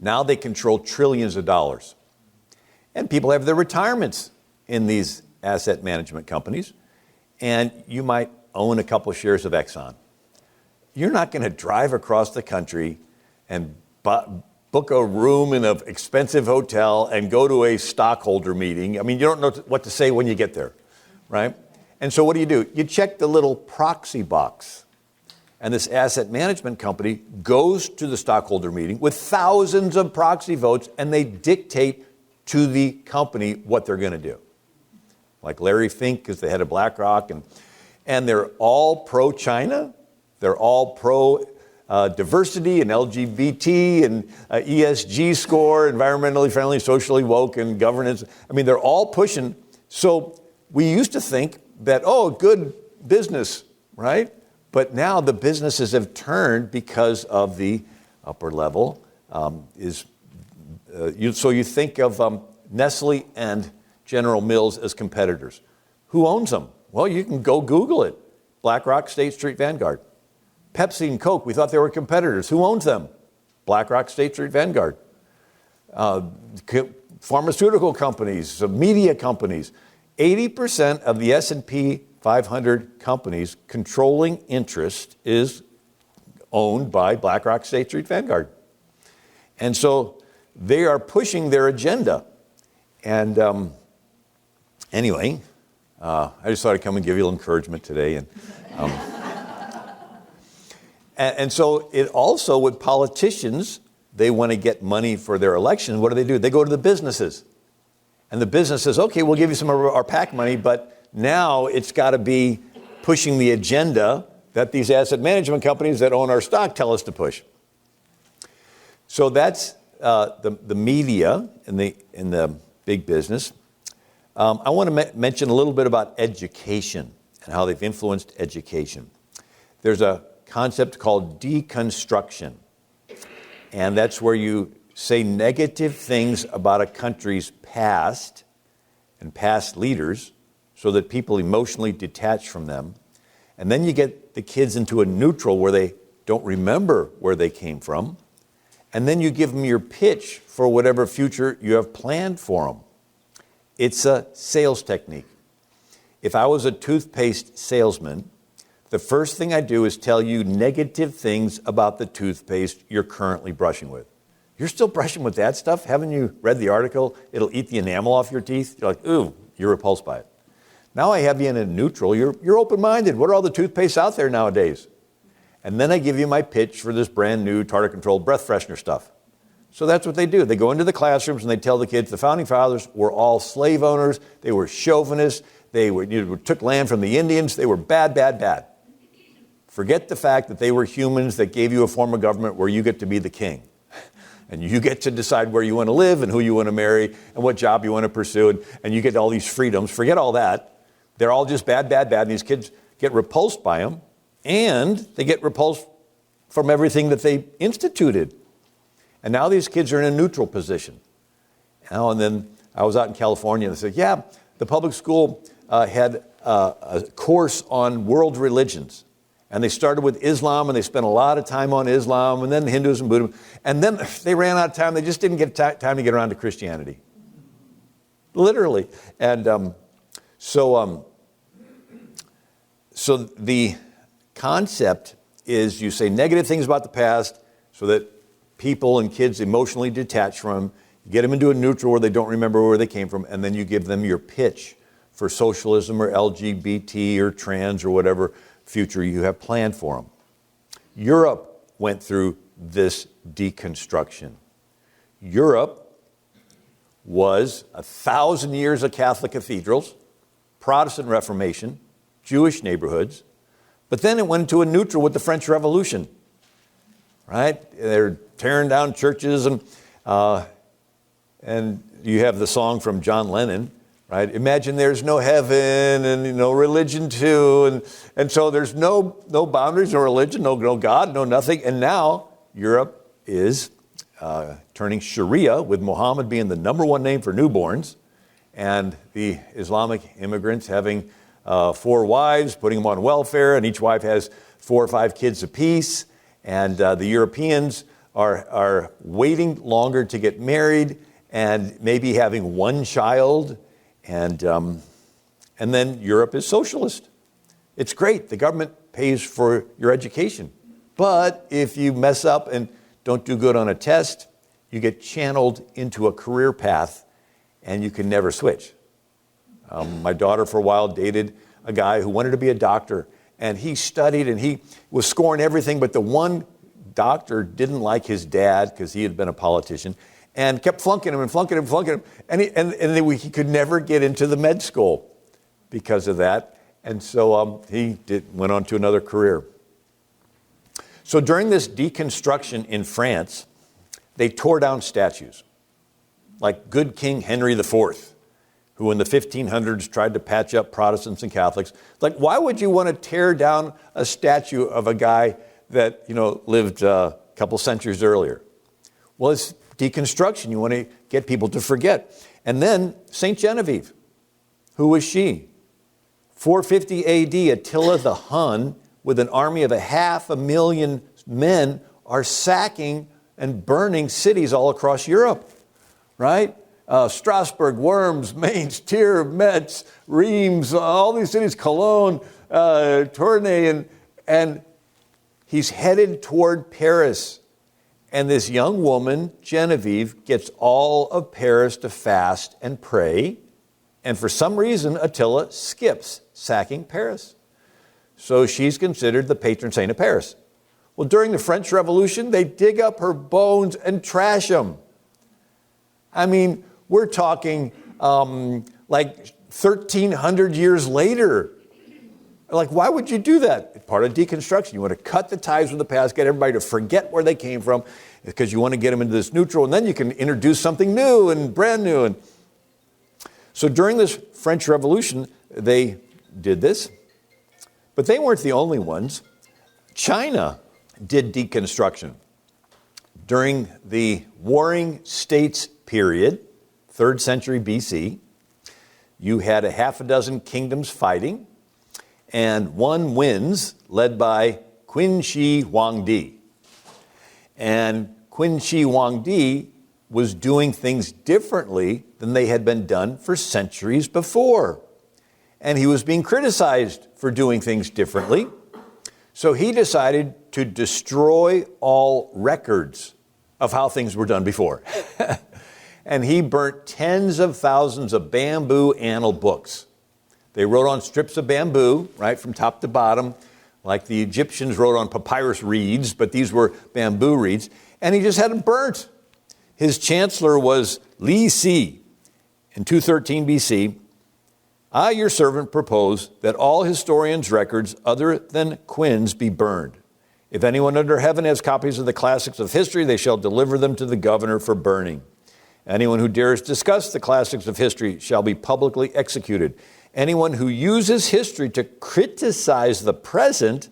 Now they control trillions of dollars. And people have their retirements in these asset management companies. And you might own a couple shares of Exxon. You're not going to drive across the country and book a room in an expensive hotel and go to a stockholder meeting. I mean, you don't know what to say when you get there, right? And so what do? You check the little proxy box. And this asset management company goes to the stockholder meeting with thousands of proxy votes, and they dictate to the company what they're going to do. Like Larry Fink is the head of BlackRock, and they're all pro-China. They're all pro-diversity and LGBT and ESG score, environmentally friendly, socially woke, and governance. I mean, they're all pushing. So we used to think that, oh, good business, right? But now the businesses have turned because of the upper level. So you think of Nestle and General Mills as competitors. Who owns them? Well, you can go Google it. BlackRock, State Street, Vanguard. Pepsi and Coke, we thought they were competitors. Who owns them? BlackRock, State Street, Vanguard. Pharmaceutical companies, media companies. 80% of the S&P 500 companies controlling interest is owned by BlackRock, State Street, Vanguard. And so they are pushing their agenda. And anyway, I just thought I'd come and give you a little encouragement today. And so it also, with politicians, they want to get money for their election. What do? They go to the businesses. And the business says, okay, we'll give you some of our PAC money, but now it's got to be pushing the agenda that these asset management companies that own our stock tell us to push. So that's the media in the big business. I want to mention a little bit about education and how they've influenced education. There's a concept called deconstruction, and that's where you say negative things about a country's past and past leaders so that people emotionally detach from them. And then you get the kids into a neutral where they don't remember where they came from. and then you give them your pitch for whatever future you have planned for them. It's a sales technique. If I was a toothpaste salesman, the first thing I do is tell you negative things about the toothpaste you're currently brushing with. You're still brushing with that stuff? Haven't you read the article? It'll eat the enamel off your teeth. You're like, ooh, you're repulsed by it. Now I have you in a neutral. You're open-minded. What are all the toothpastes out there nowadays? And then I give you my pitch for this brand new tartar-controlled breath freshener stuff. So that's what they do. They go into the classrooms and they tell the kids the founding fathers were all slave owners. They were chauvinists. They took land from the Indians. They were bad, bad, bad. Forget the fact that they were humans that gave you a form of government where you get to be the king. And you get to decide where you want to live and who you want to marry and what job you want to pursue. And you get all these freedoms. Forget all that. They're all just bad, bad, bad. And these kids get repulsed by them. And they get repulsed from everything that they instituted. And now these kids are in a neutral position. And then I was out in California and they said, yeah, the public school had a course on world religions. And they started with Islam, and they spent a lot of time on Islam, and then Hinduism, Buddhism. And then they ran out of time. They just didn't get time to get around to Christianity. Literally. And so the concept is you say negative things about the past so that people and kids emotionally detach from them. You get them into a neutral where they don't remember where they came from, and then you give them your pitch for socialism or LGBT or trans or whatever future you have planned for them. Europe went through this deconstruction. Europe was 1,000 years of Catholic cathedrals, Protestant Reformation, Jewish neighborhoods, but then it went into a neutral with the French Revolution, right? They're tearing down churches, and you have the song from John Lennon, right? Imagine there's no heaven and no religion too. And so there's no boundaries, no religion, no God, no nothing. And now Europe is turning Sharia, with Muhammad being the number one name for newborns, and the Islamic immigrants having 4 wives, putting them on welfare, and each wife has 4 or 5 kids apiece. And the Europeans are waiting longer to get married and maybe having 1 child. And then Europe is socialist. It's great. The government pays for your education. But if you mess up and don't do good on a test, you get channeled into a career path and you can never switch. My daughter for a while dated a guy who wanted to be a doctor, and he studied and he was scoring everything, but the one doctor didn't like his dad because he had been a politician, and kept flunking him and flunking him and flunking him. And he could never get into the med school because of that. And so he went on to another career. So during this deconstruction in France, they tore down statues, like good King Henry IV, who in the 1500s tried to patch up Protestants and Catholics. Like, why would you want to tear down a statue of a guy that, lived a couple centuries earlier? Well, it's deconstruction. You want to get people to forget. And then St. Genevieve. Who was she? 450 AD, Attila the Hun, with an army of 500,000 men, are sacking and burning cities all across Europe, right? Strasbourg, Worms, Mainz, Trier, Metz, Reims, all these cities, Cologne, Tournai, and he's headed toward Paris. And this young woman, Genevieve, gets all of Paris to fast and pray. And for some reason, Attila skips sacking Paris. So she's considered the patron saint of Paris. Well, during the French Revolution, they dig up her bones and trash them. I mean, we're talking like 1,300 years later. Like, why would you do that? It's part of deconstruction. You want to cut the ties with the past, get everybody to forget where they came from, because you want to get them into this neutral, and then you can introduce something new and brand new. And so during this French Revolution, they did this, but they weren't the only ones. China did deconstruction. During the Warring States period, 3rd century BC, you had 6 kingdoms fighting, and one wins, led by Qin Shi Huangdi. And Qin Shi Huangdi was doing things differently than they had been done for centuries before. And he was being criticized for doing things differently. So he decided to destroy all records of how things were done before. And he burnt tens of thousands of bamboo annal books. They wrote on strips of bamboo, right, from top to bottom, like the Egyptians wrote on papyrus reeds, but these were bamboo reeds. And he just had them burnt. His chancellor was Li Si. In 213 BC, I, your servant, propose that all historians' records other than Qin's be burned. If anyone under heaven has copies of the classics of history, they shall deliver them to the governor for burning. Anyone who dares discuss the classics of history shall be publicly executed. Anyone who uses history to criticize the present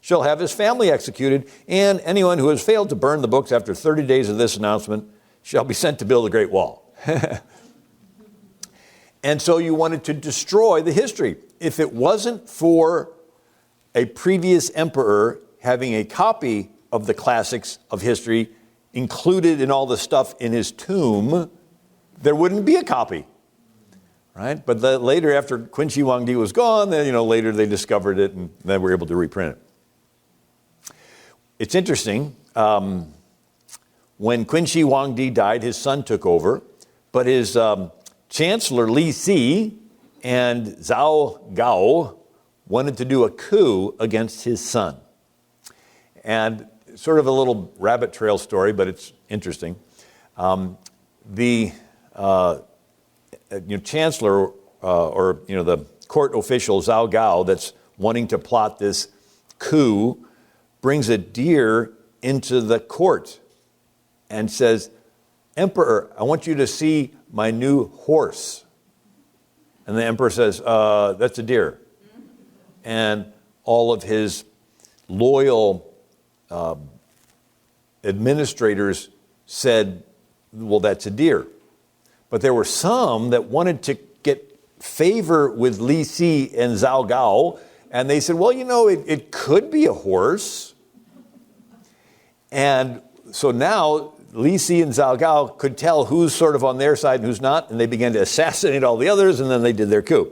shall have his family executed, and anyone who has failed to burn the books after 30 days of this announcement shall be sent to build a great wall. And so you wanted to destroy the history. If it wasn't for a previous emperor having a copy of the classics of history included in all the stuff in his tomb, there wouldn't be a copy, right? But later, after Qin Shi Huangdi was gone, then later they discovered it and then were able to reprint it. It's interesting. When Qin Shi Huangdi died, his son took over, but his Chancellor Li Si and Zhao Gao wanted to do a coup against his son. And sort of a little rabbit trail story, but it's interesting. The chancellor or the court official Zhao Gao that's wanting to plot this coup brings a deer into the court and says, "Emperor, I want you to see my new horse." And the emperor says, "That's a deer." And all of his loyal administrators said, "Well, that's a deer." But there were some that wanted to get favor with Li Si and Zhao Gao, and they said, "Well, it could be a horse." And so now Li Si and Zhao Gao could tell who's sort of on their side and who's not, and they began to assassinate all the others, and then they did their coup.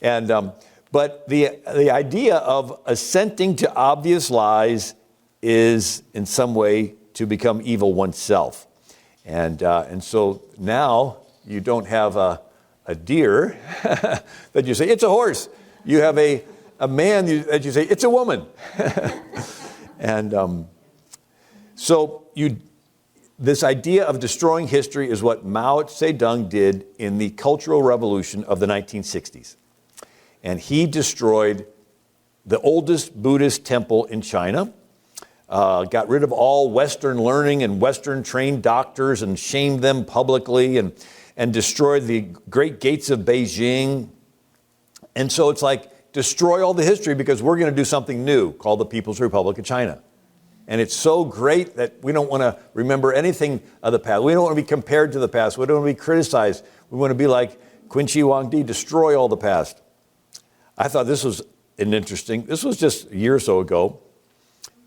And but the idea of assenting to obvious lies is in some way to become evil oneself. And so now you don't have a deer that you say, "It's a horse." You have a man that you say, "It's a woman." And so this idea of destroying history is what Mao Zedong did in the Cultural Revolution of the 1960s. And he destroyed the oldest Buddhist temple in China, got rid of all Western learning and Western trained doctors and shamed them publicly and destroyed the great gates of Beijing. And so it's like, destroy all the history because we're going to do something new called the People's Republic of China. And it's so great that we don't want to remember anything of the past. We don't want to be compared to the past. We don't want to be criticized. We want to be like Qin Shi Huangdi, destroy all the past. I thought this was this was just a year or so ago,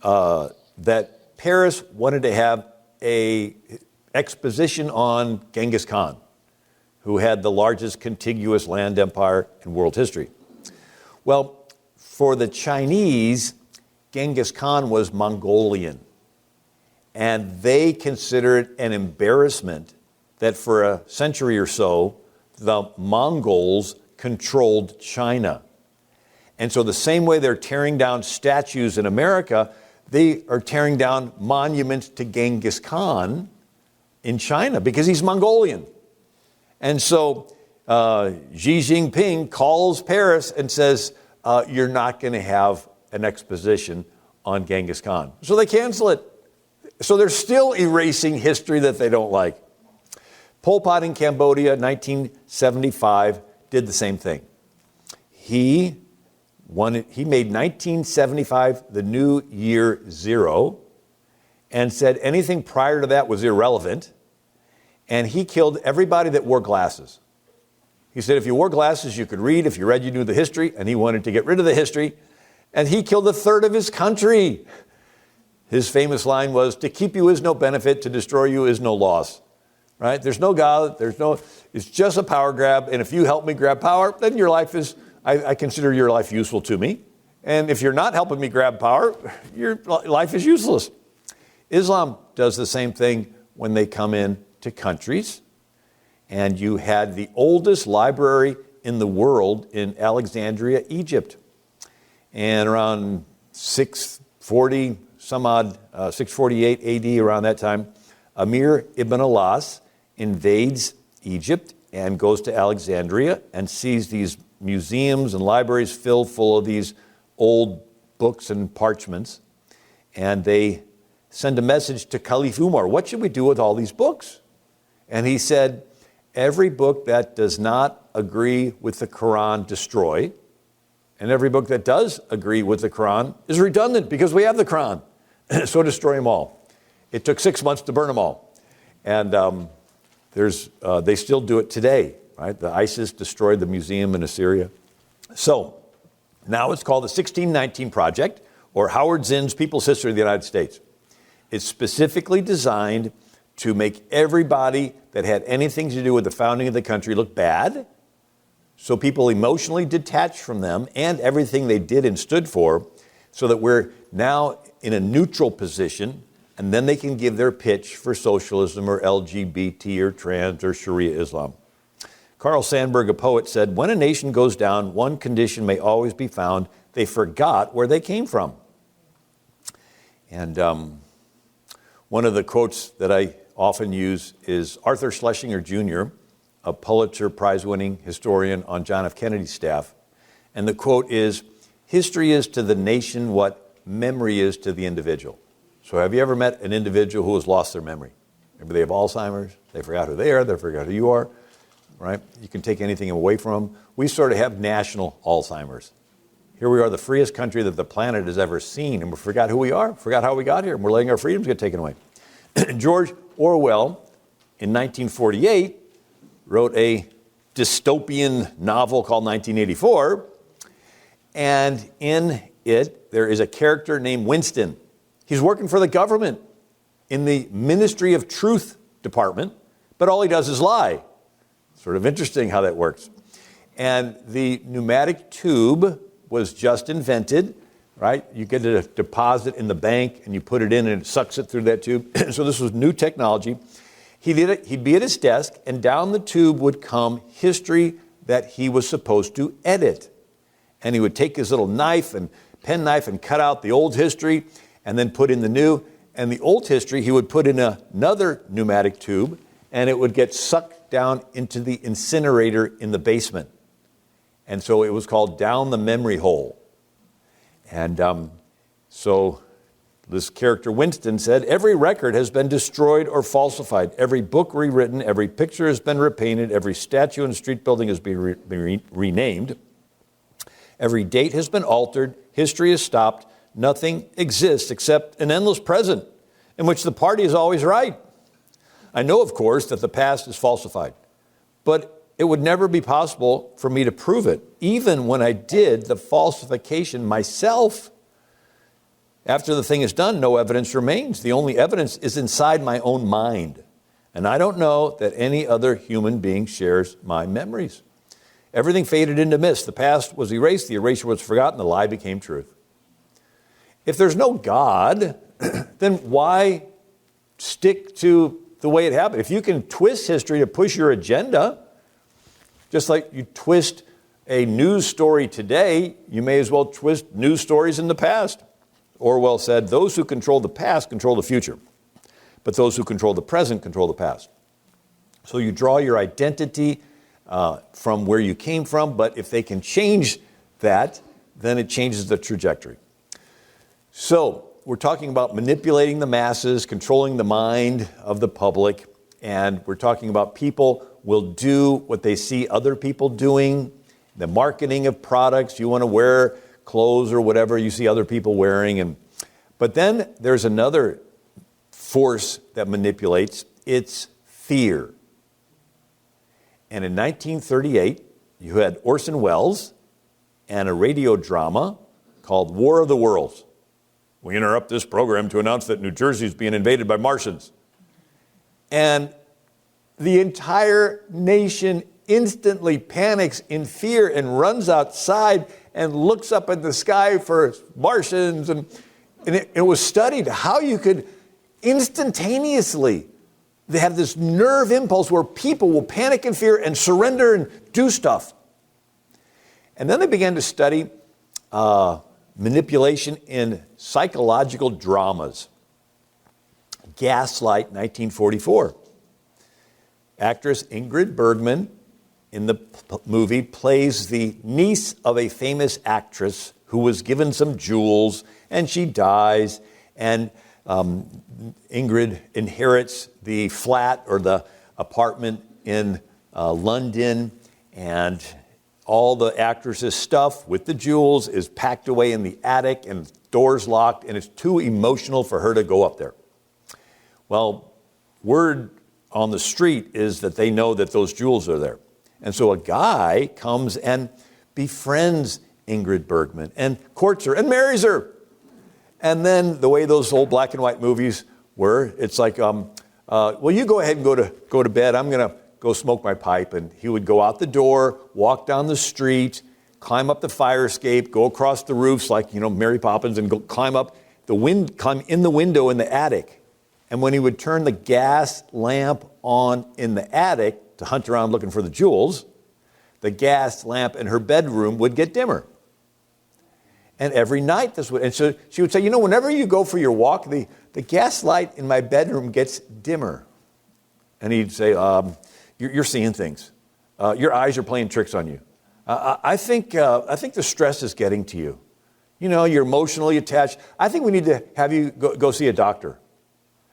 that Paris wanted to have an exposition on Genghis Khan, who had the largest contiguous land empire in world history. Well, for the Chinese, Genghis Khan was Mongolian, and they considered it an embarrassment that for a century or so, the Mongols controlled China. And so the same way they're tearing down statues in America, they are tearing down monuments to Genghis Khan in China because he's Mongolian. And so Xi Jinping calls Paris and says, "You're not going to have an exposition on Genghis Khan." So they cancel it. So they're still erasing history that they don't like. Pol Pot in Cambodia, 1975, did the same thing. He made 1975 the new year zero and said anything prior to that was irrelevant. And he killed everybody that wore glasses. He said if you wore glasses, you could read. If you read, you knew the history. And he wanted to get rid of the history. And he killed a third of his country. His famous line was, "To keep you is no benefit, to destroy you is no loss." Right? There's no God, it's just a power grab, and if you help me grab power, then your life is, I consider your life useful to me. And if you're not helping me grab power, your life is useless. Islam does the same thing when they come in to countries. And you had the oldest library in the world in Alexandria, Egypt. And around 640, 648 AD, around that time, Amir ibn Alas invades Egypt and goes to Alexandria and sees these museums and libraries filled full of these old books and parchments. And they send a message to Caliph Umar, what should we do with all these books? And he said, every book that does not agree with the Quran, destroy. And every book that does agree with the Quran is redundant because we have the Quran. So destroy them all. It took 6 months to burn them all. And they still do it today, right? The ISIS destroyed the museum in Assyria. So now it's called the 1619 Project, or Howard Zinn's People's History of the United States. It's specifically designed to make everybody that had anything to do with the founding of the country look bad, so people emotionally detach from them and everything they did and stood for, so that we're now in a neutral position, and then they can give their pitch for socialism or LGBT or trans or Sharia Islam. Carl Sandburg, a poet, said, when a nation goes down, one condition may always be found: they forgot where they came from. And one of the quotes that I often use is Arthur Schlesinger Jr., a Pulitzer Prize-winning historian on John F. Kennedy's staff. And the quote is, history is to the nation what memory is to the individual. So have you ever met an individual who has lost their memory? Maybe they have Alzheimer's, they forgot who they are, they forgot who you are, right? You can take anything away from them. We sort of have national Alzheimer's. Here we are, the freest country that the planet has ever seen, and we forgot who we are, forgot how we got here, and we're letting our freedoms get taken away. George Orwell, in 1948, wrote a dystopian novel called 1984, and in it, there is a character named Winston. He's working for the government in the Ministry of Truth department, but all he does is lie. Sort of interesting how that works. And the pneumatic tube was just invented, right? You get a deposit in the bank and you put it in and it sucks it through that tube. So this was new technology. He'd be at his desk, and down the tube would come history that he was supposed to edit. And he would take his little knife and pen knife and cut out the old history and then put in the new. And the old history he would put in another pneumatic tube, and it would get sucked down into the incinerator in the basement. And so it was called Down the Memory Hole. And so this character Winston said, every record has been destroyed or falsified. Every book rewritten, every picture has been repainted, every statue and street building has been renamed. Every date has been altered, history is stopped, nothing exists except an endless present in which the party is always right. I know, of course, that the past is falsified, but it would never be possible for me to prove it, even when I did the falsification myself. After the thing is done, no evidence remains. The only evidence is inside my own mind. And I don't know that any other human being shares my memories. Everything faded into mist. The past was erased, the erasure was forgotten, the lie became truth. If there's no God, then why stick to the way it happened? If you can twist history to push your agenda, just like you twist a news story today, you may as well twist news stories in the past. Orwell said, those who control the past control the future, but those who control the present control the past. So you draw your identity from where you came from, but if they can change that, then it changes the trajectory. So we're talking about manipulating the masses, controlling the mind of the public, and we're talking about people will do what they see other people doing, the marketing of products. You want to wear clothes or whatever you see other people wearing. But then there's another force that manipulates. It's fear. And in 1938, you had Orson Welles and a radio drama called War of the Worlds, We interrupt this program to announce that New Jersey is being invaded by Martians. And the entire nation instantly panics in fear and runs outside and looks up at the sky for Martians. And it was studied how you could instantaneously, they have this nerve impulse where people will panic in fear and surrender and do stuff. And then they began to study manipulation in psychological dramas. Gaslight, 1944. Actress Ingrid Bergman in the movie plays the niece of a famous actress who was given some jewels, and she dies, and Ingrid inherits the flat or the apartment in London, and all the actress's stuff with the jewels is packed away in the attic and doors locked, and it's too emotional for her to go up there. Well, word on the street is that they know that those jewels are there. And so a guy comes and befriends Ingrid Bergman and courts her and marries her. And then the way those old black and white movies were, it's like, well, you go ahead and go to bed. I'm going to go smoke my pipe. And he would go out the door, walk down the street, climb up the fire escape, go across the roofs like, Mary Poppins, and go climb in the window in the attic. And when he would turn the gas lamp on in the attic to hunt around looking for the jewels, the gas lamp in her bedroom would get dimmer. And every night and so she would say, whenever you go for your walk, the gas light in my bedroom gets dimmer. And he'd say, you're seeing things. Your eyes are playing tricks on you. I think the stress is getting to you. You're emotionally attached. I think we need to have you go see a doctor.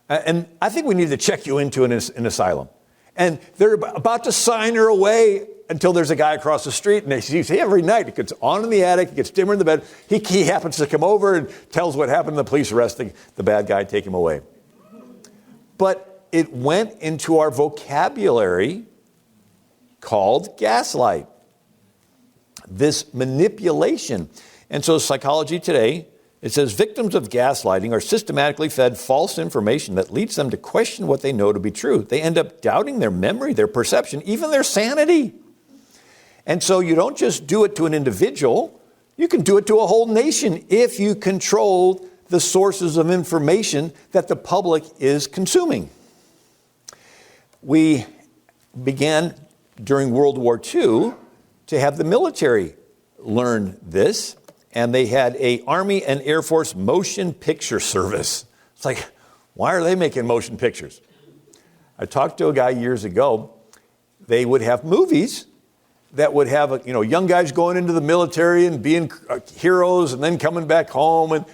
And I think we need to check you into an asylum. And they're about to sign her away until there's a guy across the street, and they see every night it gets on in the attic, it gets dimmer in the bed. He happens to come over and tells what happened. The police arrest the bad guy, take him away. But it went into our vocabulary called gaslight, this manipulation. And so psychology today, it says victims of gaslighting are systematically fed false information that leads them to question what they know to be true. They end up doubting their memory, their perception, even their sanity. And so you don't just do it to an individual, you can do it to a whole nation if you control the sources of information that the public is consuming. We began during World War II to have the military learn this. And they had a Army and Air Force motion picture service. It's like, why are they making motion pictures? I talked to a guy years ago. They would have movies that would have, young guys going into the military and being heroes and then coming back home.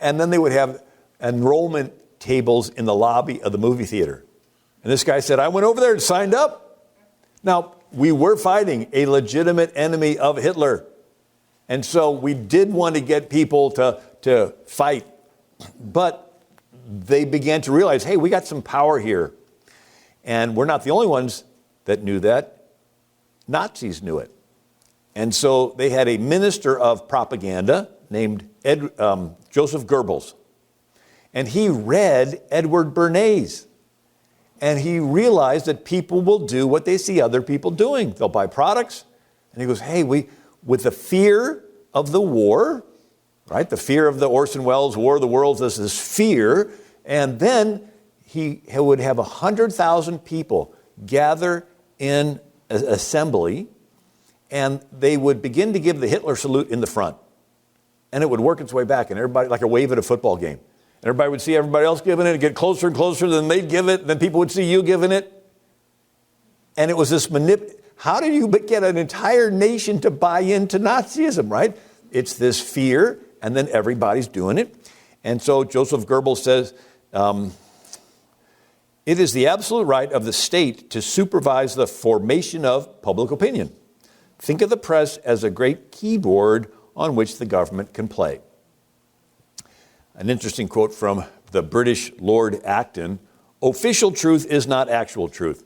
And then they would have enrollment tables in the lobby of the movie theater. And this guy said, I went over there and signed up. Now, we were fighting a legitimate enemy of Hitler. And so we did want to get people to fight, but they began to realize, hey, we got some power here. And we're not the only ones that knew that. Nazis knew it. And so they had a minister of propaganda named Joseph Goebbels. And he read Edward Bernays. And he realized that people will do what they see other people doing. They'll buy products. And he goes, hey, with the fear of the war, right? The fear of the Orson Welles War of the Worlds, this fear. And then he would have 100,000 people gather in an assembly, and they would begin to give the Hitler salute in the front. And it would work its way back, and everybody, like a wave at a football game. And everybody would see everybody else giving it, and get closer and closer, then they'd give it, then people would see you giving it. And it was this how do you get an entire nation to buy into Nazism, right? It's this fear, and then everybody's doing it. And so Joseph Goebbels says, it is the absolute right of the state to supervise the formation of public opinion. Think of the press as a great keyboard on which the government can play. An interesting quote from the British Lord Acton, official truth is not actual truth.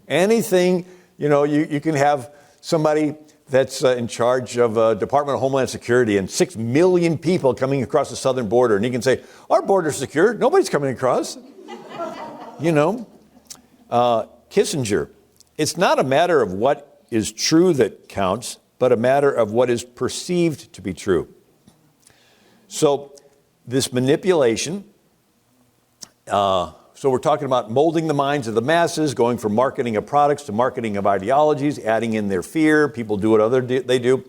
Anything, you can have somebody that's in charge of Department of Homeland Security and 6 million people coming across the southern border. And he can say, our border's secure. Nobody's coming across. You know, Kissinger, it's not a matter of what is true that counts, but a matter of what is perceived to be true. So this manipulation, so we're talking about molding the minds of the masses, going from marketing of products to marketing of ideologies, adding in their fear. People do what they do.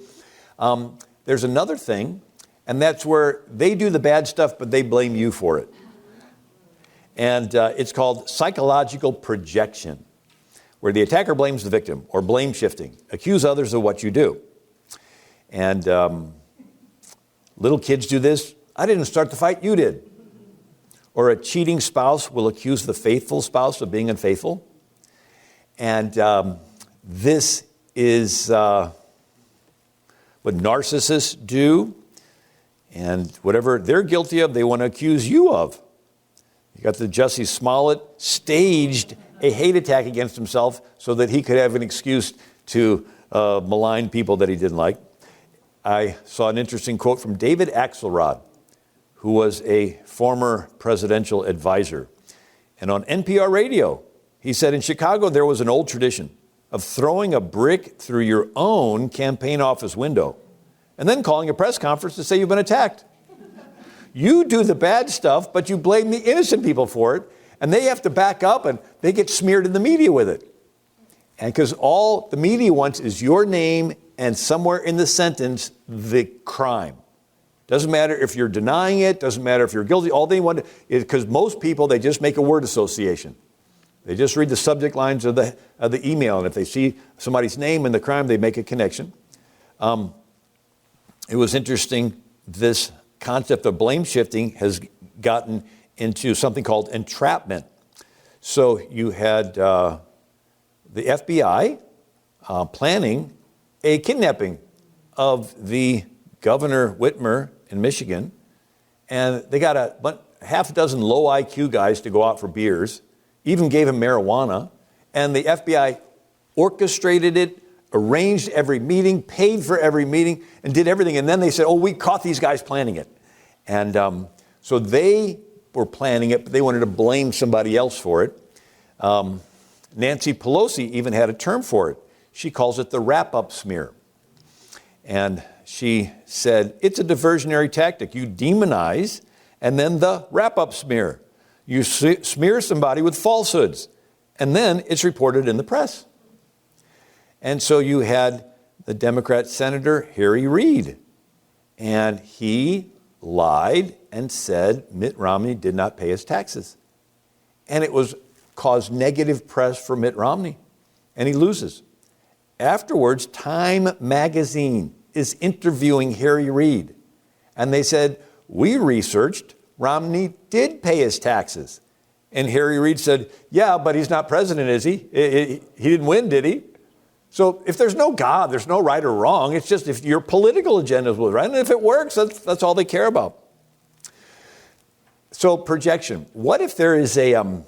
There's another thing, and that's where they do the bad stuff, but they blame you for it. And it's called psychological projection, where the attacker blames the victim, or blame shifting. Accuse others of what you do. And little kids do this. I didn't start the fight, you did. Or a cheating spouse will accuse the faithful spouse of being unfaithful. And this is what narcissists do. And whatever they're guilty of, they want to accuse you of. You got the Jussie Smollett staged a hate attack against himself so that he could have an excuse to malign people that he didn't like. I saw an interesting quote from David Axelrod, who was a former presidential advisor. And on NPR radio, he said, in Chicago, there was an old tradition of throwing a brick through your own campaign office window and then calling a press conference to say you've been attacked. You do the bad stuff, but you blame the innocent people for it, and they have to back up, and they get smeared in the media with it. And because all the media wants is your name and somewhere in the sentence, the crime. Doesn't matter if you're denying it, doesn't matter if you're guilty. All they want is, because most people, they just make a word association. They just read the subject lines of the email, and if they see somebody's name in the crime, they make a connection. It was interesting, this concept of blame shifting has gotten into something called entrapment. So you had the FBI planning a kidnapping of the Governor Whitmer in Michigan, and they got half a dozen low IQ guys to go out for beers, even gave him marijuana, and the FBI orchestrated it, arranged every meeting, paid for every meeting, and did everything. And then they said, oh, we caught these guys planning it. And so they were planning it, but they wanted to blame somebody else for it. Nancy Pelosi even had a term for it. She calls it the wrap-up smear. And she said, it's a diversionary tactic. You demonize, and then the wrap-up smear. You smear somebody with falsehoods, and then it's reported in the press. And so you had the Democrat Senator Harry Reid, and he lied and said Mitt Romney did not pay his taxes. And it caused negative press for Mitt Romney, and he loses. Afterwards, Time magazine is interviewing Harry Reid, and they said, we researched, Romney did pay his taxes. And Harry Reid said, yeah, but he's not president, is he? He didn't win, did he? So if there's no God, there's no right or wrong. It's just if your political agenda was right, and if it works, that's all they care about. So projection. What if there is a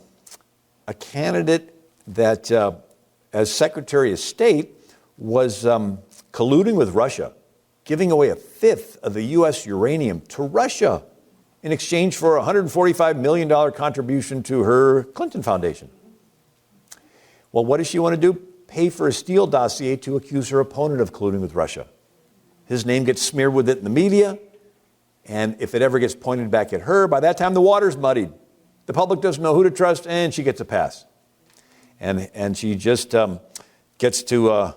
candidate that, as Secretary of State, was colluding with Russia, giving away a fifth of the U.S. uranium to Russia in exchange for a $145 million contribution to her Clinton Foundation? Well, what does she want to do? Pay for a Steele dossier to accuse her opponent of colluding with Russia. His name gets smeared with it in the media, and if it ever gets pointed back at her, by that time the water's muddied. The public doesn't know who to trust, and she gets a pass. And she just gets to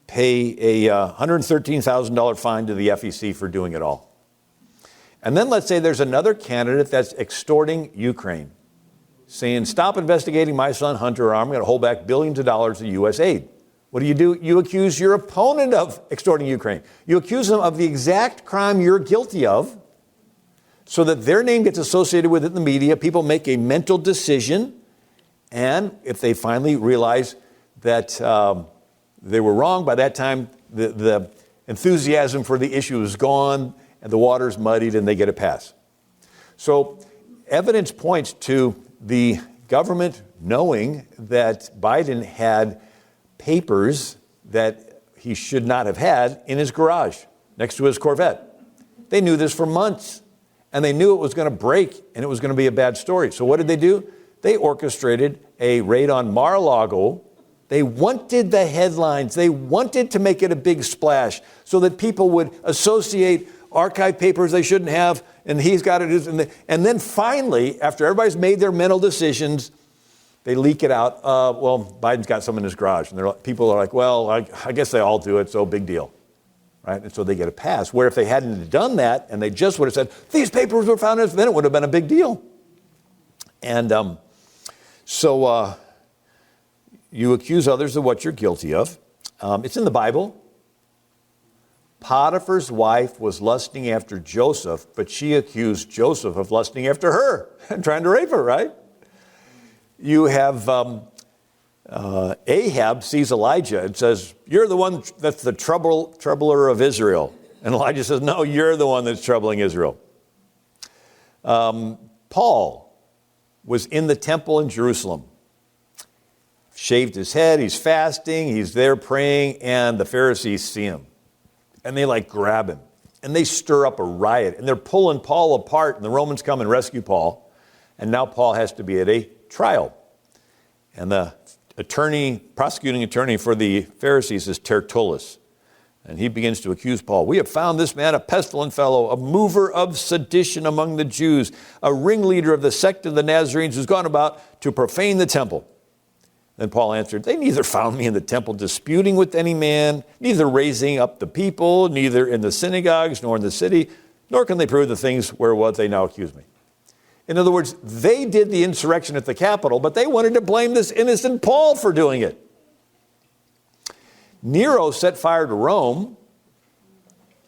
pay a $113,000 fine to the FEC for doing it all. And then let's say there's another candidate that's extorting Ukraine, saying, stop investigating my son Hunter, or I'm going to hold back billions of dollars of U.S. aid. What do? You accuse your opponent of extorting Ukraine. You accuse them of the exact crime you're guilty of, so that their name gets associated with it in the media. People make a mental decision, and if they finally realize that they were wrong, by that time the enthusiasm for the issue is gone, and the water's muddied, and they get a pass. So evidence points to the government knowing that Biden had papers that he should not have had in his garage next to his Corvette. They knew this for months, and they knew it was going to break and it was going to be a bad story. So what did they do? They orchestrated a raid on Mar-a-Lago. They wanted the headlines. They wanted to make it a big splash so that people would associate archive papers they shouldn't have, and he's got it. And then finally, after everybody's made their mental decisions, they leak it out. Well, Biden's got some in his garage. And people are like, well, I guess they all do it, so big deal. Right? And so they get a pass. Where if they hadn't done that and they just would have said, these papers were found, then it would have been a big deal. And so you accuse others of what you're guilty of. It's in the Bible. Potiphar's wife was lusting after Joseph, but she accused Joseph of lusting after her and trying to rape her, right? You have Ahab sees Elijah and says, you're the one that's the troubler of Israel. And Elijah says, no, you're the one that's troubling Israel. Paul was in the temple in Jerusalem. Shaved his head, he's fasting, he's there praying, and the Pharisees see him. And they grab him. And they stir up a riot. And they're pulling Paul apart, and the Romans come and rescue Paul. And now Paul has to be at a trial. And the prosecuting attorney for the Pharisees is Tertullus. And he begins to accuse Paul. We have found this man a pestilent fellow, a mover of sedition among the Jews, a ringleader of the sect of the Nazarenes who's gone about to profane the temple. Then Paul answered, they neither found me in the temple disputing with any man, neither raising up the people, neither in the synagogues, nor in the city, nor can they prove the things wherewith they now accuse me. In other words, they did the insurrection at the Capitol, but they wanted to blame this innocent Paul for doing it. Nero set fire to Rome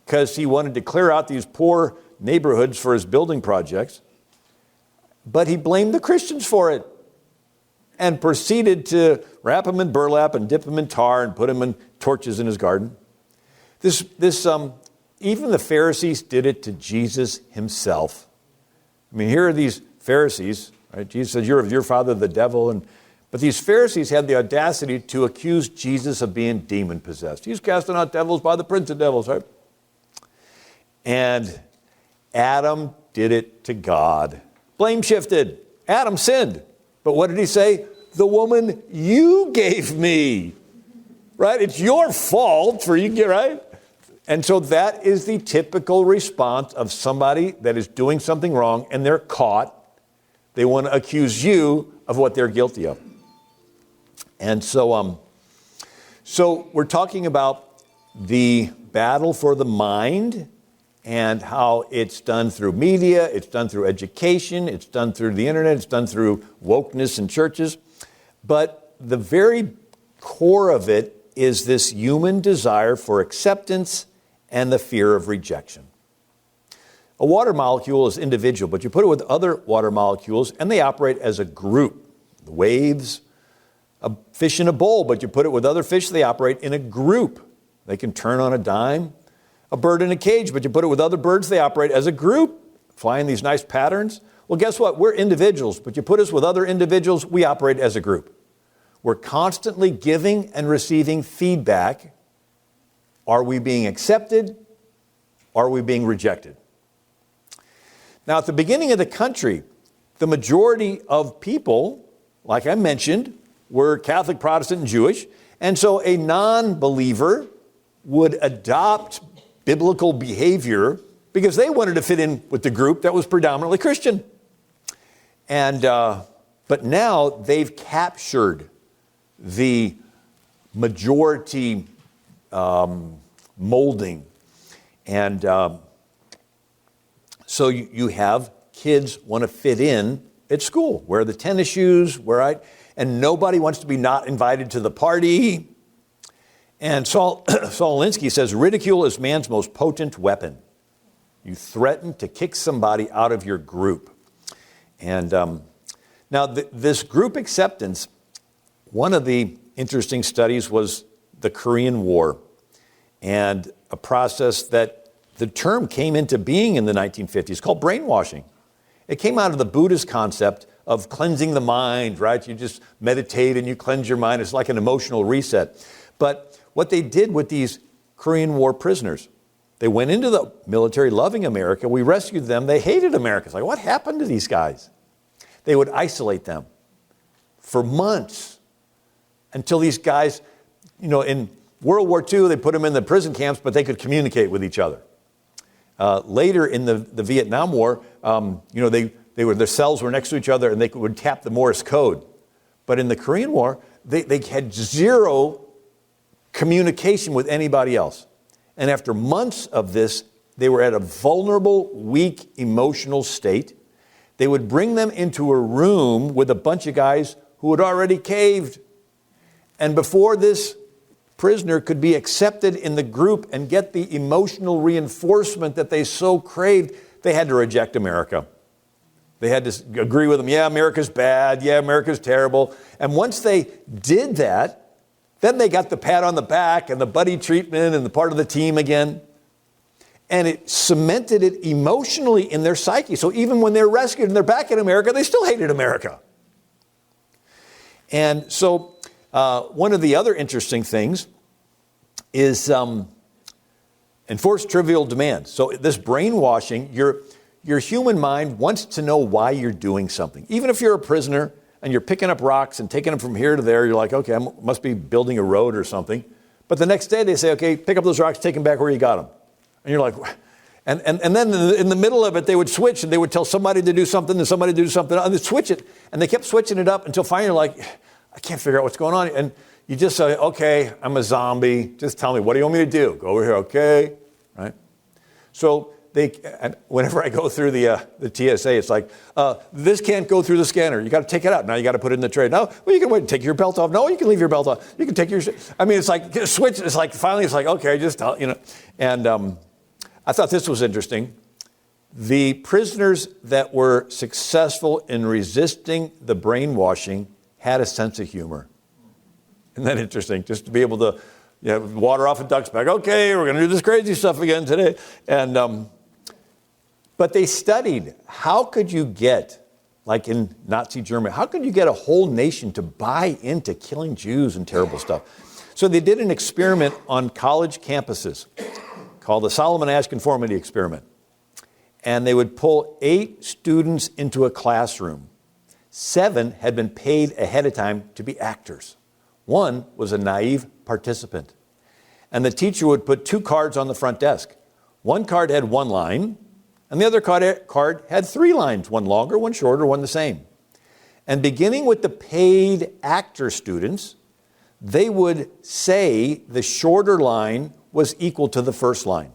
because he wanted to clear out these poor neighborhoods for his building projects, but he blamed the Christians for it and proceeded to wrap them in burlap and dip them in tar and put them in torches in his garden. Even the Pharisees did it to Jesus himself. I mean, here are these Pharisees, right? Jesus said, you're of your father, the devil. But these Pharisees had the audacity to accuse Jesus of being demon-possessed. He's casting out devils by the prince of devils, right? And Adam did it to God. Blame shifted. Adam sinned. But what did he say? The woman you gave me, right? It's your fault for you, right? And so that is the typical response of somebody that is doing something wrong and they're caught. They want to accuse you of what they're guilty of. And so we're talking about the battle for the mind and how it's done through media, it's done through education, it's done through the internet, it's done through wokeness in churches. But the very core of it is this human desire for acceptance and the fear of rejection. A water molecule is individual, but you put it with other water molecules and they operate as a group. The waves, a fish in a bowl, but you put it with other fish, they operate in a group. They can turn on a dime. A bird in a cage, but you put it with other birds, they operate as a group, flying these nice patterns. Well, guess what? We're individuals, but you put us with other individuals, we operate as a group. We're constantly giving and receiving feedback. Are we being accepted? Are we being rejected? Now, at the beginning of the country, the majority of people, like I mentioned, were Catholic, Protestant, and Jewish. And so a non-believer would adopt biblical behavior because they wanted to fit in with the group that was predominantly Christian. And but now they've captured the majority molding. And so you have kids want to fit in at school, wear the tennis shoes, and nobody wants to be not invited to the party. And Saul Alinsky says, ridicule is man's most potent weapon. You threaten to kick somebody out of your group. And now this group acceptance, one of the interesting studies was the Korean War and a process that the term came into being in the 1950s called brainwashing. It came out of the Buddhist concept of cleansing the mind, right? You just meditate and you cleanse your mind. It's like an emotional reset. But what they did with these Korean War prisoners, they went into the military loving America. We rescued them. They hated America. It's like, what happened to these guys? They would isolate them for months until these guys, in World War II, they put them in the prison camps, but they could communicate with each other. Later in the Vietnam War, their cells were next to each other and they would tap the Morse code. But in the Korean War, they had zero communication with anybody else. And after months of this, they were at a vulnerable, weak, emotional state. They would bring them into a room with a bunch of guys who had already caved. And before this prisoner could be accepted in the group and get the emotional reinforcement that they so craved, they had to reject America. They had to agree with them, yeah, America's bad, yeah, America's terrible. And once they did that, then they got the pat on the back and the buddy treatment and the part of the team again. And it cemented it emotionally in their psyche. So even when they're rescued and they're back in America, they still hated America. And so one of the other interesting things is enforced trivial demands. So this brainwashing, your human mind wants to know why you're doing something. Even if you're a prisoner and you're picking up rocks and taking them from here to there, you're like, okay, I must be building a road or something. But the next day they say, okay, pick up those rocks, take them back where you got them. And you're like, and then in the middle of it, they would switch and they would tell somebody to do something and somebody to do something, and they'd switch it. And they kept switching it up until finally you're like, I can't figure out what's going on. And you just say, okay, I'm a zombie. Just tell me, what do you want me to do? Go over here, okay? Right? So whenever I go through the TSA, it's like, this can't go through the scanner. You got to take it out. Now you got to put it in the tray. No, well, you can wait, take your belt off. No, you can leave your belt off. You can take your, it's like, switch. It's like, finally, it's like, okay, just tell, And I thought this was interesting. The prisoners that were successful in resisting the brainwashing had a sense of humor. Isn't that interesting? Just to be able to water off a duck's back. Okay, we're going to do this crazy stuff again today. And but they studied, how could you get, like in Nazi Germany, how could you get a whole nation to buy into killing Jews and terrible stuff? So they did an experiment on college campuses called the Solomon Asch Conformity Experiment. And they would pull 8 students into a classroom. 7 had been paid ahead of time to be actors. 1 was a naive participant. And the teacher would put 2 cards on the front desk. 1 card had 1 line, and the other card had 3 lines, 1 longer, 1 shorter, 1 the same. And beginning with the paid actor students, they would say the shorter line was equal to the first line.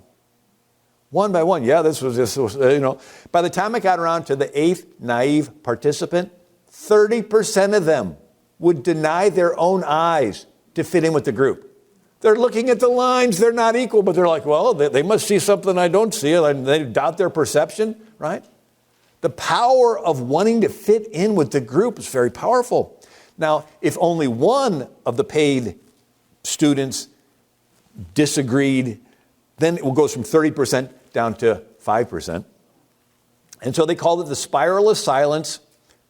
1 by 1, yeah, this was, By the time I got around to the 8th naive participant, 30% of them would deny their own eyes to fit in with the group. They're looking at the lines, they're not equal, but they're like, well, they must see something I don't see, and they doubt their perception, right? The power of wanting to fit in with the group is very powerful. Now, if only 1 of the paid students disagreed, then it goes from 30% down to 5%. And so they called it the spiral of silence.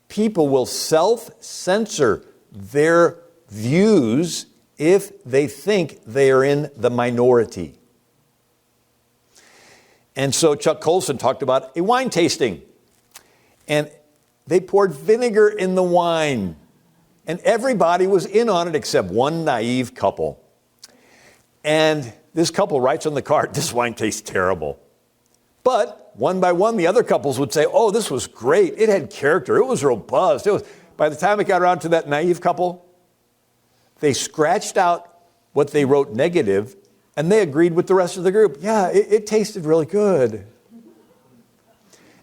People will self-censor their views if they think they are in the minority. And so Chuck Colson talked about a wine tasting. And they poured vinegar in the wine. And everybody was in on it except one naive couple. And this couple writes on the card, this wine tastes terrible. But one by one, the other couples would say, oh, this was great. It had character. It was robust. By the time it got around to that naive couple, they scratched out what they wrote negative, and they agreed with the rest of the group. Yeah, it tasted really good.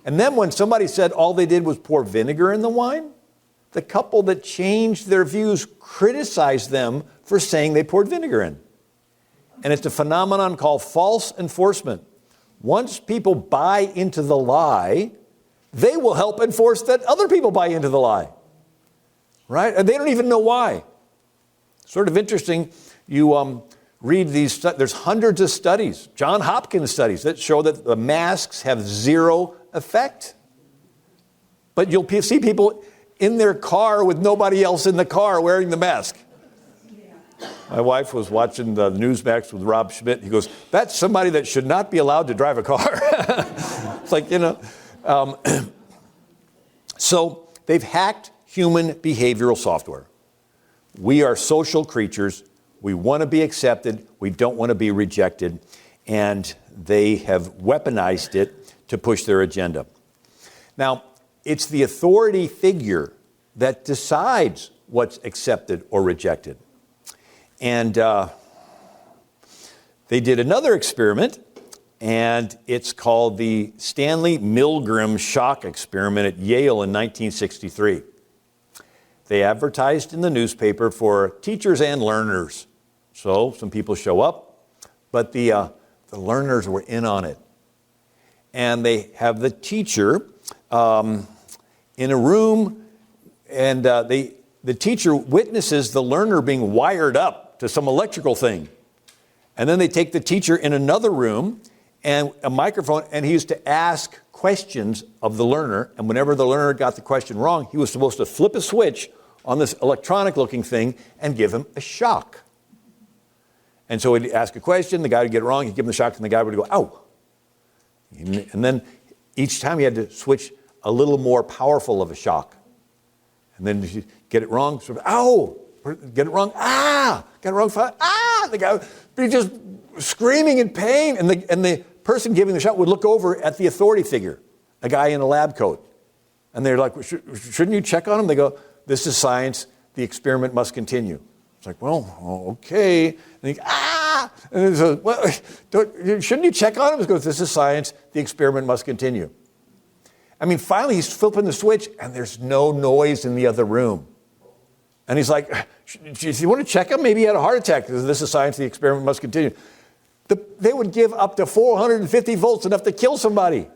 And then when somebody said all they did was pour vinegar in the wine, the couple that changed their views criticized them for saying they poured vinegar in. And it's a phenomenon called false enforcement. Once people buy into the lie, they will help enforce that other people buy into the lie. Right? And they don't even know why. Sort of interesting, you read these, there's hundreds of studies, Johns Hopkins studies, that show that the masks have zero effect. But you'll see people in their car with nobody else in the car wearing the mask. My wife was watching the Newsmax with Rob Schmidt. He goes, that's somebody that should not be allowed to drive a car. It's like, so they've hacked human behavioral software. We are social creatures. We want to be accepted. We don't want to be rejected. And they have weaponized it to push their agenda. Now, it's the authority figure that decides what's accepted or rejected. And they did another experiment, and it's called the Stanley Milgram shock experiment at Yale in 1963. They advertised in the newspaper for teachers and learners. So some people show up, but the learners were in on it. And they have the teacher in a room, and the teacher witnesses the learner being wired up to some electrical thing. And then they take the teacher in another room and a microphone, and he used to ask questions of the learner. And whenever the learner got the question wrong, he was supposed to flip a switch on this electronic-looking thing and give him a shock. And so he'd ask a question, the guy would get it wrong, he'd give him the shock, and the guy would go, ow. And then each time he had to switch a little more powerful of a shock. And then if you get it wrong, sort of, ow, get it wrong, ah, got it wrong, ah, the guy would be just screaming in pain. And the person giving the shot would look over at the authority figure, a guy in a lab coat. And they're like, shouldn't you check on him? They go, this is science, the experiment must continue. It's like, well, okay. And he, ah, and he says, well, shouldn't you check on him? He goes, this is science, the experiment must continue. I mean, finally he's flipping the switch and there's no noise in the other room. And he's like, do you want to check him? Maybe he had a heart attack. This is science, the experiment must continue. They would give up to 450 volts, enough to kill somebody.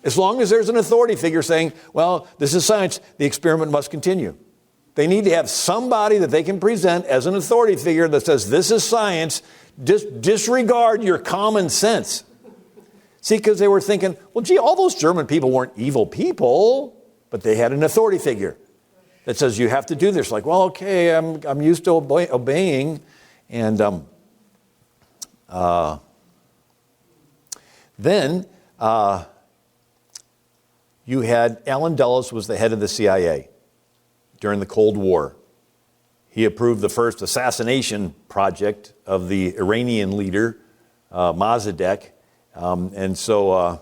As long as there's an authority figure saying, well, this is science, the experiment must continue. They need to have somebody that they can present as an authority figure that says, this is science, disregard your common sense. See, because they were thinking, well, gee, all those German people weren't evil people, but they had an authority figure that says you have to do this. Like, well, okay, I'm used to obeying. And then you had Allen Dulles was the head of the CIA during the Cold War. He approved the first assassination project of the Iranian leader, Mossadegh. And so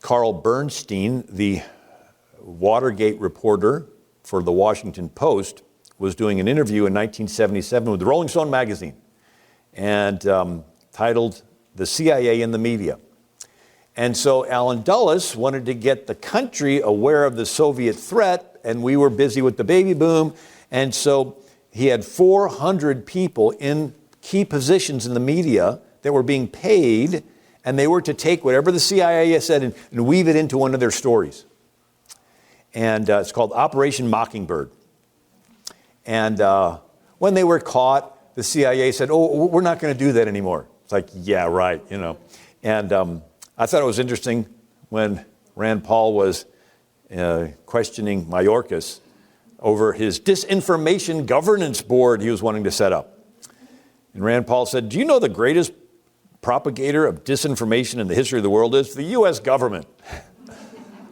Carl Bernstein, the Watergate reporter for the Washington Post, was doing an interview in 1977 with the Rolling Stone magazine and titled The CIA in the Media. And so Allen Dulles wanted to get the country aware of the Soviet threat, and we were busy with the baby boom. And so he had 400 people in key positions in the media that were being paid, and they were to take whatever the CIA said and weave it into one of their stories. And it's called Operation Mockingbird. And when they were caught, the CIA said, oh, we're not going to do that anymore. It's like, yeah, right, you know. And I thought it was interesting when Rand Paul was questioning Mayorkas over his disinformation governance board he was wanting to set up. And Rand Paul said, do you know the greatest propagator of disinformation in the history of the world is? The U.S. government.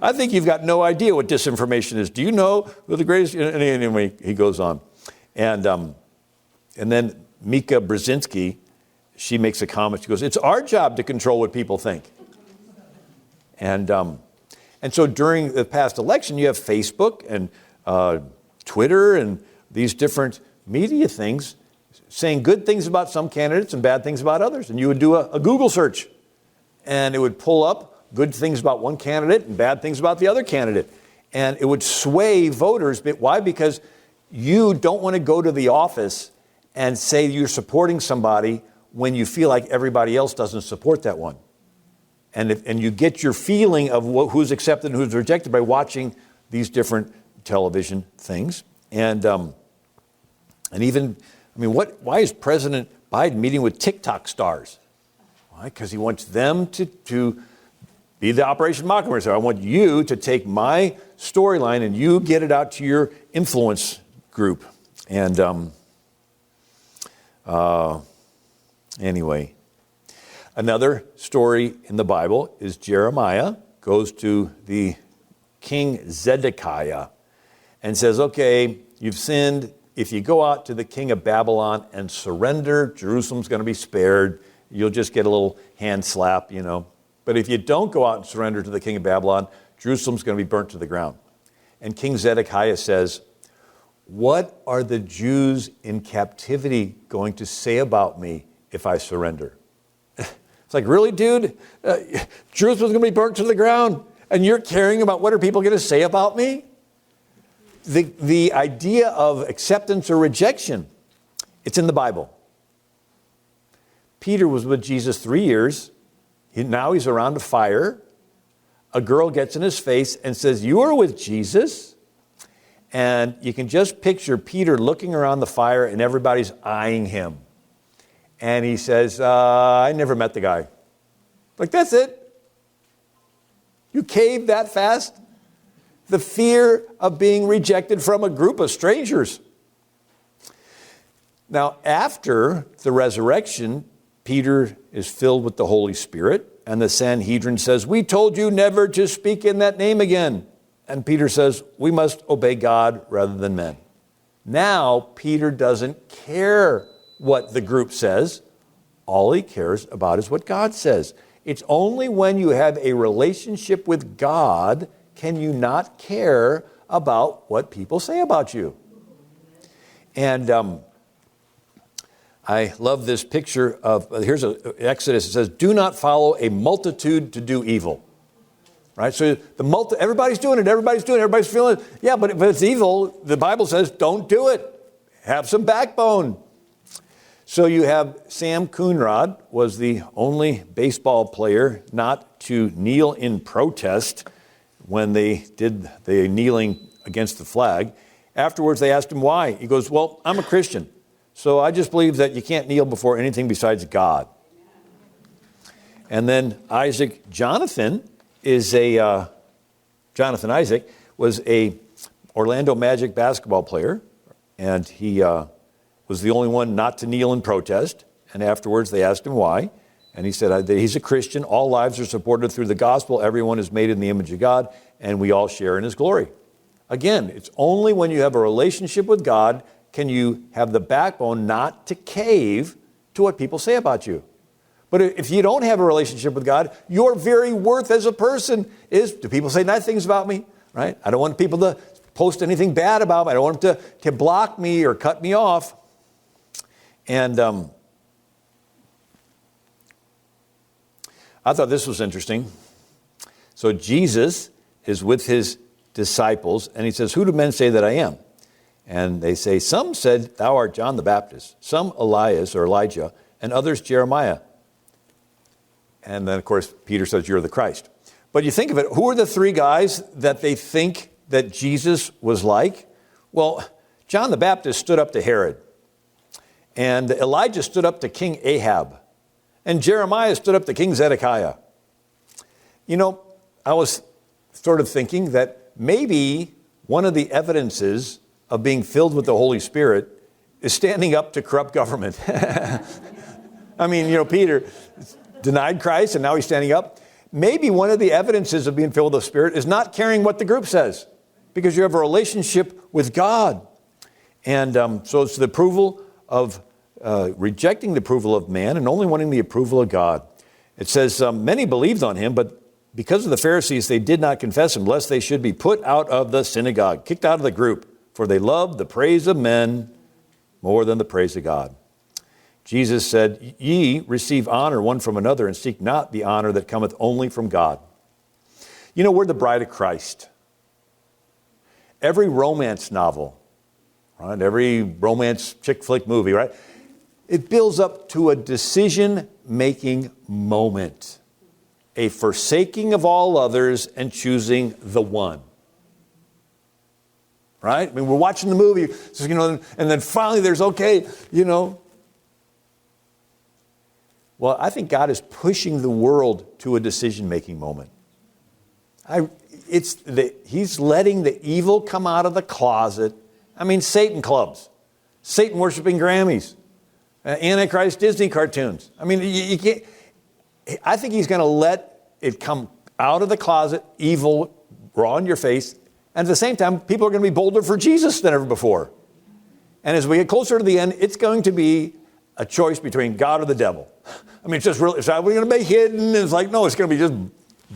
I think you've got no idea what disinformation is. Do you know who the greatest? And anyway, he goes on. And then Mika Brzezinski, she makes a comment. She goes, it's our job to control what people think. And so during the past election, you have Facebook and Twitter and these different media things saying good things about some candidates and bad things about others. And you would do a Google search, and it would pull up good things about one candidate and bad things about the other candidate. And it would sway voters. But why? Because you don't want to go to the office and say you're supporting somebody when you feel like everybody else doesn't support that one. And you get your feeling of who's accepted and who's rejected by watching these different television things. And even, I mean, why is President Biden meeting with TikTok stars? Why? Because he wants them to be the Operation Mockingbird. So I want you to take my storyline and you get it out to your influence group. And anyway, another story in the Bible is Jeremiah goes to the King Zedekiah and says, okay, you've sinned. If you go out to the king of Babylon and surrender, Jerusalem's going to be spared. You'll just get a little hand slap, you know. But if you don't go out and surrender to the king of Babylon, Jerusalem's going to be burnt to the ground. And King Zedekiah says, what are the Jews in captivity going to say about me if I surrender? It's like, really, dude? Jerusalem's going to be burnt to the ground, and you're caring about what are people going to say about me? The idea of acceptance or rejection, it's in the Bible. Peter was with Jesus 3 years. Now he's around a fire. A girl gets in his face and says, you are with Jesus? And you can just picture Peter looking around the fire and everybody's eyeing him. And he says, I never met the guy. Like, that's it? You caved that fast? The fear of being rejected from a group of strangers. Now, after the resurrection, Peter is filled with the Holy Spirit, and the Sanhedrin says, we told you never to speak in that name again. And Peter says, we must obey God rather than men. Now, Peter doesn't care what the group says. All he cares about is what God says. It's only when you have a relationship with God can you not care about what people say about you. And I love this picture of, here's Exodus. It says, do not follow a multitude to do evil. Right? So everybody's doing it, everybody's feeling it. Yeah, but if it's evil, the Bible says don't do it. Have some backbone. So you have Sam Coonrod was the only baseball player not to kneel in protest when they did the kneeling against the flag. Afterwards, they asked him why. He goes, well, I'm a Christian, so I just believe that you can't kneel before anything besides God. And then Jonathan Isaac was a Orlando Magic basketball player, and he was the only one not to kneel in protest. And afterwards, they asked him why. And he said that he's a Christian. All lives are supported through the gospel. Everyone is made in the image of God, and we all share in his glory. Again, it's only when you have a relationship with God can you have the backbone not to cave to what people say about you. But if you don't have a relationship with God, your very worth as a person is, do people say nice things about me? Right? I don't want people to post anything bad about me. I don't want them to block me or cut me off. And I thought this was interesting. So Jesus is with his disciples, and he says, who do men say that I am? And they say, some said, thou art John the Baptist, some Elias or Elijah, and others Jeremiah. And then, of course, Peter says, you're the Christ. But you think of it, who are the three guys that they think that Jesus was like? Well, John the Baptist stood up to Herod. And Elijah stood up to King Ahab. And Jeremiah stood up to King Zedekiah. You know, I was sort of thinking that maybe one of the evidences of being filled with the Holy Spirit is standing up to corrupt government. I mean, you know, Peter denied Christ and now he's standing up. Maybe one of the evidences of being filled with the Spirit is not caring what the group says, because you have a relationship with God. And so it's the approval of rejecting the approval of man and only wanting the approval of God. It says, many believed on him, but because of the Pharisees, they did not confess him, lest they should be put out of the synagogue, kicked out of the group, for they loved the praise of men more than the praise of God. Jesus said, ye receive honor one from another, and seek not the honor that cometh only from God. You know, we're the bride of Christ. Every romance novel, right? Every romance chick flick movie, right? It builds up to a decision-making moment, a forsaking of all others and choosing the one. Right? I mean, we're watching the movie, so, you know, and then finally there's, okay, you know. Well, I think God is pushing the world to a decision-making moment. He's letting the evil come out of the closet. I mean, Satan clubs. Satan worshiping Grammys, Antichrist Disney cartoons. I mean, you can't. I think he's going to let it come out of the closet, evil, raw in your face. And at the same time, people are going to be bolder for Jesus than ever before. And as we get closer to the end, it's going to be a choice between God or the devil. I mean, it's just really, so we're going to be hidden. It's like, no, it's going to be just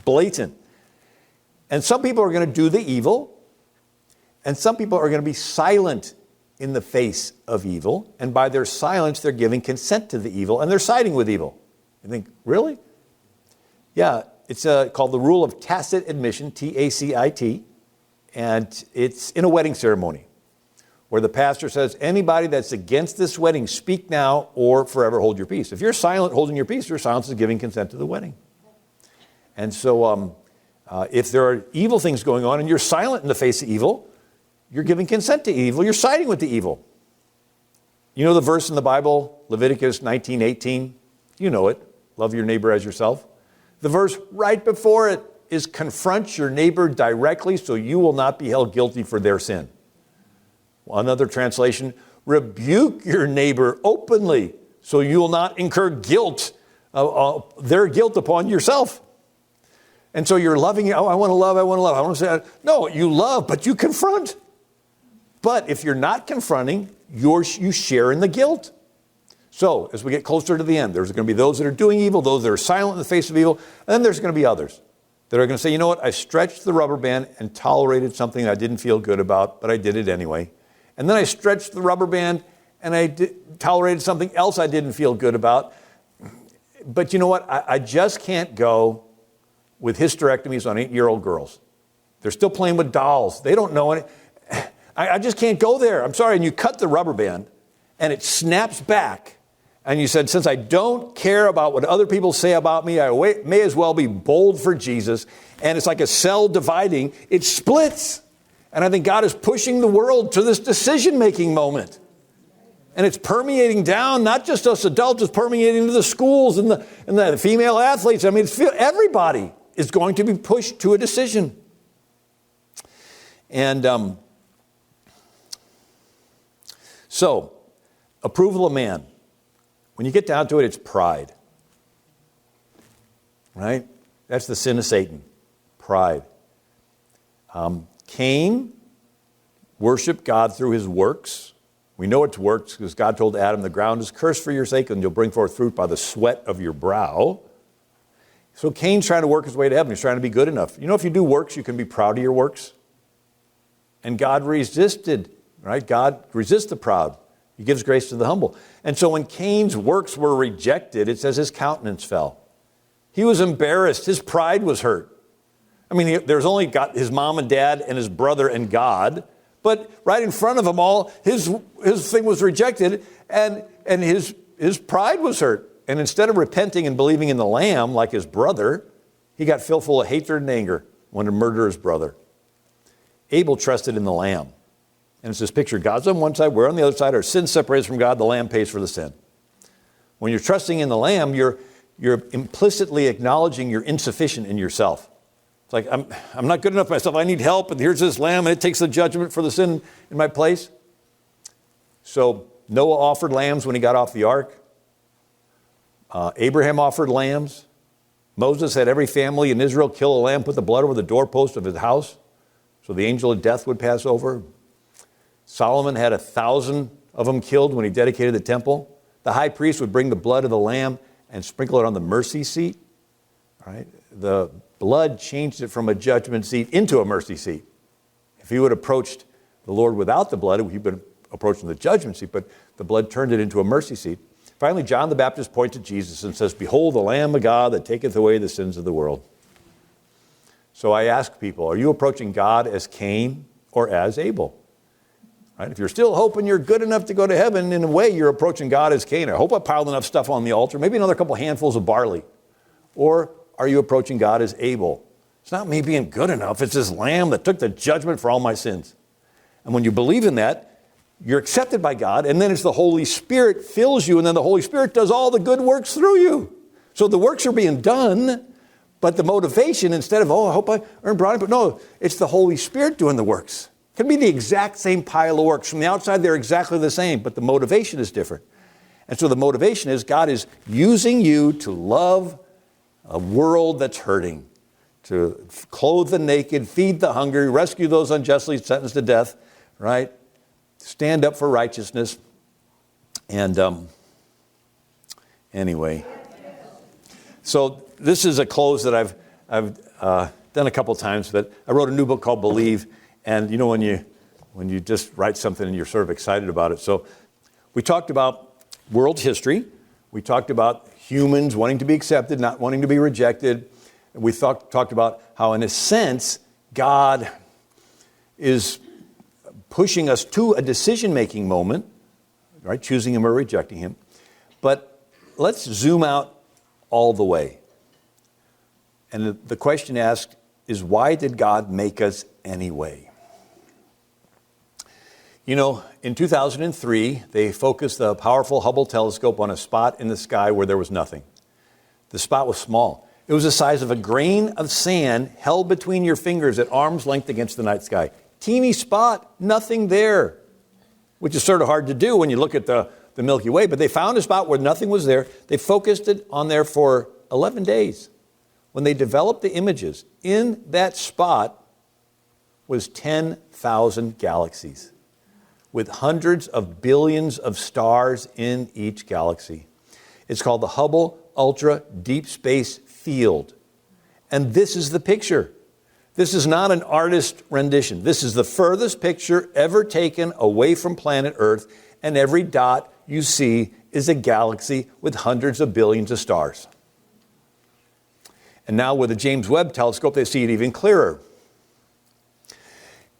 blatant. And some people are going to do the evil. And some people are going to be silent in the face of evil. And by their silence, they're giving consent to the evil. And they're siding with evil. You think, really? Yeah, it's called the rule of tacit admission, T-A-C-I-T. And it's in a wedding ceremony where the pastor says, anybody that's against this wedding, speak now or forever hold your peace. If you're silent holding your peace, your silence is giving consent to the wedding. And so if there are evil things going on and you're silent in the face of evil, you're giving consent to evil. You're siding with the evil. You know the verse in the Bible, Leviticus 19:18? You know it. Love your neighbor as yourself. The verse right before it is confront your neighbor directly so you will not be held guilty for their sin. Another translation, rebuke your neighbor openly so you will not incur guilt, their guilt upon yourself. And so you're loving, oh, I want to love. I want to say, no, you love, but you confront. But if you're not confronting, you share in the guilt. So as we get closer to the end, there's going to be those that are doing evil, those that are silent in the face of evil, and then there's going to be others that are going to say, you know what, I stretched the rubber band and tolerated something I didn't feel good about, but I did it anyway. And then I stretched the rubber band and I tolerated something else I didn't feel good about. But you know what, I just can't go with hysterectomies on 8-year-old girls. They're still playing with dolls. They don't know any. I just can't go there. I'm sorry. And you cut the rubber band and it snaps back. And you said, since I don't care about what other people say about me, I may as well be bold for Jesus. And it's like a cell dividing. It splits. And I think God is pushing the world to this decision-making moment. And it's permeating down, not just us adults, it's permeating to the schools and the female athletes. I mean, everybody is going to be pushed to a decision. And so, approval of man. When you get down to it, it's pride. Right? That's the sin of Satan. Pride. Cain worshiped God through his works. We know it's works because God told Adam, the ground is cursed for your sake and you'll bring forth fruit by the sweat of your brow. So Cain's trying to work his way to heaven. He's trying to be good enough. You know, if you do works, you can be proud of your works. And God resisted, right? God resists the proud. He gives grace to the humble. And so when Cain's works were rejected, it says his countenance fell. He was embarrassed. His pride was hurt. I mean, there's only got his mom and dad and his brother and God. But right in front of them all, his thing was rejected and his pride was hurt. And instead of repenting and believing in the Lamb like his brother, he got filled full of hatred and anger, wanted to murder his brother. Abel trusted in the Lamb. And it's this picture, God's on one side, we're on the other side, our sin separates from God, the Lamb pays for the sin. When you're trusting in the Lamb, you're implicitly acknowledging you're insufficient in yourself. It's like, I'm not good enough myself, I need help, and here's this lamb, and it takes the judgment for the sin in my place. So Noah offered lambs when he got off the ark. Abraham offered lambs. Moses had every family in Israel kill a lamb, put the blood over the doorpost of his house, so the angel of death would pass over. Solomon had 1,000 of them killed when he dedicated the temple. The high priest would bring the blood of the lamb and sprinkle it on the mercy seat. Right? The blood changed it from a judgment seat into a mercy seat. If he would have approached the Lord without the blood, he would have approached the judgment seat, but the blood turned it into a mercy seat. Finally, John the Baptist points to Jesus and says, behold, the Lamb of God that taketh away the sins of the world. So I ask people, are you approaching God as Cain or as Abel? Right? If you're still hoping you're good enough to go to heaven, in a way you're approaching God as Cain. I hope I piled enough stuff on the altar, maybe another couple handfuls of barley. Or are you approaching God as Abel? It's not me being good enough. It's this lamb that took the judgment for all my sins. And when you believe in that, you're accepted by God, and then it's the Holy Spirit fills you, and then the Holy Spirit does all the good works through you. So the works are being done, but the motivation, instead of, I hope I earn brownie, but no, it's the Holy Spirit doing the works. Could be the exact same pile of works. From the outside, they're exactly the same, but the motivation is different. And so the motivation is God is using you to love a world that's hurting, to clothe the naked, feed the hungry, rescue those unjustly sentenced to death, right? Stand up for righteousness. And anyway, so this is a close that I've done a couple times, but I wrote a new book called Believe. And you know when you just write something and you're sort of excited about it. So we talked about world history. We talked about humans wanting to be accepted, not wanting to be rejected. We talked about how, in a sense, God is pushing us to a decision-making moment, right? Choosing Him or rejecting Him. But let's zoom out all the way. And the question asked is, why did God make us anyway? You know, in 2003, they focused the powerful Hubble telescope on a spot in the sky where there was nothing. The spot was small. It was the size of a grain of sand held between your fingers at arm's length against the night sky. Teeny spot, nothing there, which is sort of hard to do when you look at the Milky Way. But they found a spot where nothing was there. They focused it on there for 11 days. When they developed the images, in that spot was 10,000 galaxies, with hundreds of billions of stars in each galaxy. It's called the Hubble Ultra Deep Space Field. And this is the picture. This is not an artist rendition. This is the furthest picture ever taken away from planet Earth, and every dot you see is a galaxy with hundreds of billions of stars. And now with the James Webb telescope, they see it even clearer.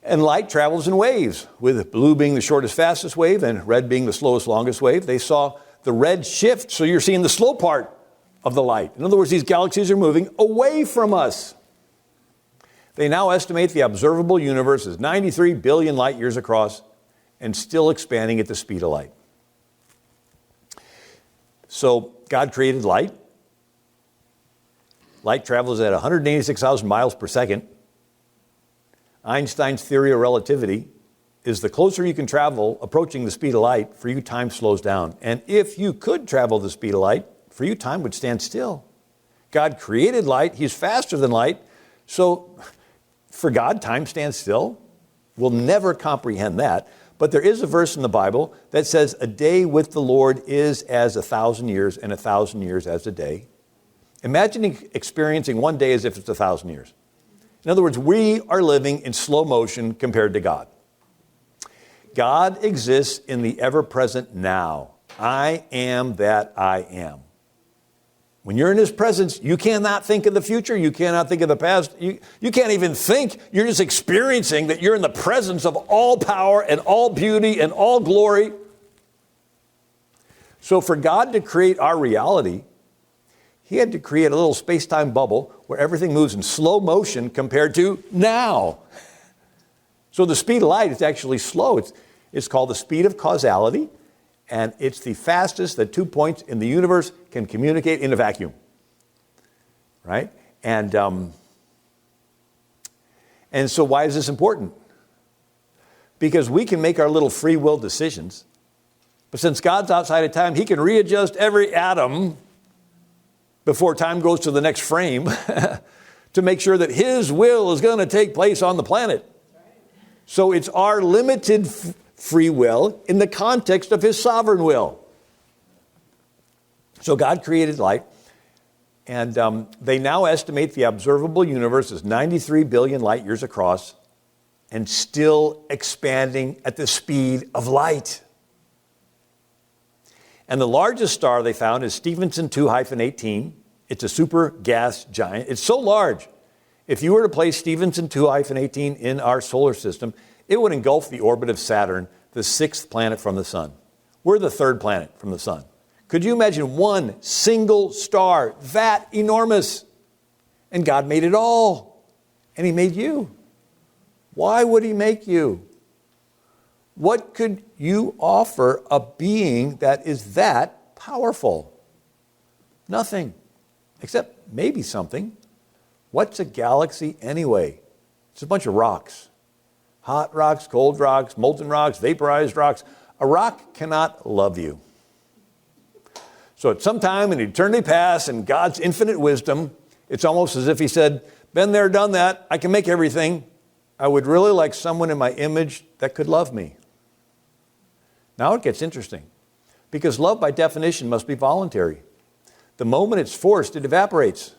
And light travels in waves, with blue being the shortest, fastest wave and red being the slowest, longest wave. They saw the red shift, so you're seeing the slow part of the light. In other words, these galaxies are moving away from us. They now estimate the observable universe is 93 billion light years across and still expanding at the speed of light. So God created light. Light travels at 186,000 miles per second. Einstein's theory of relativity is the closer you can travel approaching the speed of light, for you time slows down. And if you could travel the speed of light, for you time would stand still. God created light. He's faster than light. So for God, time stands still. We'll never comprehend that. But there is a verse in the Bible that says a day with the Lord is as 1,000 years and 1,000 years as a day. Imagine experiencing one day as if it's 1,000 years. In other words, we are living in slow motion compared to God. God exists in the ever-present now. I am that I am. When you're in His presence, you cannot think of the future. You cannot think of the past. You can't even think. You're just experiencing that you're in the presence of all power and all beauty and all glory. So for God to create our reality, He had to create a little space-time bubble where everything moves in slow motion compared to now. So the speed of light is actually slow. It's called the speed of causality, and it's the fastest that 2 points in the universe can communicate in a vacuum, right? And so why is this important? Because we can make our little free will decisions, but since God's outside of time, He can readjust every atom before time goes to the next frame to make sure that His will is going to take place on the planet. So it's our limited free will in the context of His sovereign will. So God created light, and they now estimate the observable universe is 93 billion light years across and still expanding at the speed of light. And the largest star they found is Stephenson 2-18. It's a super gas giant. It's so large. If you were to place Stephenson 2-18 in our solar system, it would engulf the orbit of Saturn, the sixth planet from the sun. We're the third planet from the sun. Could you imagine one single star that enormous? And God made it all. And He made you. Why would He make you? What could you offer a being that is that powerful? Nothing, except maybe something. What's a galaxy anyway? It's a bunch of rocks. Hot rocks, cold rocks, molten rocks, vaporized rocks. A rock cannot love you. So at some time in eternity past, in God's infinite wisdom, it's almost as if he said, been there, done that, I can make everything. I would really like someone in my image that could love me. Now it gets interesting, because love by definition must be voluntary. The moment it's forced, it evaporates.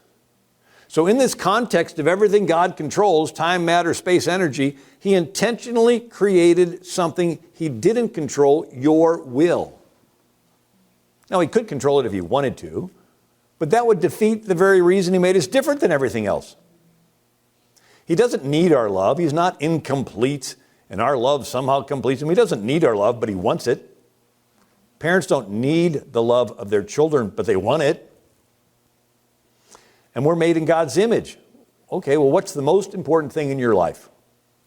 So in this context of everything God controls, time, matter, space, energy, he intentionally created something he didn't control, your will. Now, he could control it if he wanted to, but that would defeat the very reason he made us different than everything else. He doesn't need our love. He's not incomplete, and our love somehow completes him. He doesn't need our love, but he wants it. Parents don't need the love of their children, but they want it. And we're made in God's image. Okay, well, what's the most important thing in your life?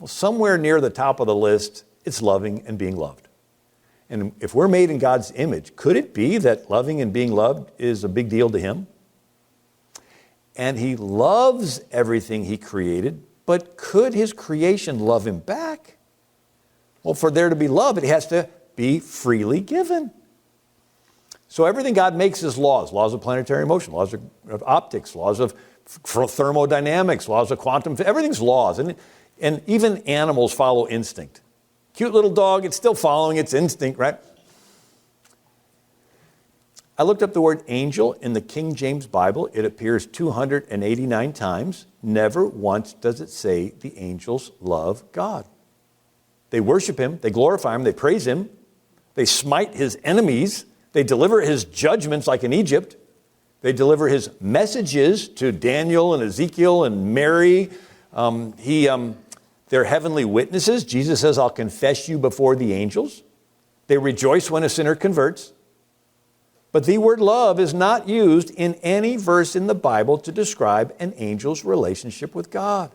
Well, somewhere near the top of the list, it's loving and being loved. And if we're made in God's image, could it be that loving and being loved is a big deal to him? And he loves everything he created, but could his creation love him back? Well, for there to be love, it has to be freely given. So everything God makes is laws of planetary motion, laws of optics, laws of thermodynamics, laws of quantum, everything's laws. And even animals follow instinct. Cute little dog, it's still following its instinct, right? I looked up the word angel in the King James Bible. It appears 289 times. Never once does it say the angels love God. They worship him, they glorify him, they praise him, they smite his enemies, they deliver his judgments like in Egypt, they deliver his messages to Daniel and Ezekiel and Mary. They're heavenly witnesses. Jesus says, I'll confess you before the angels. They rejoice when a sinner converts. But the word love is not used in any verse in the Bible to describe an angel's relationship with God.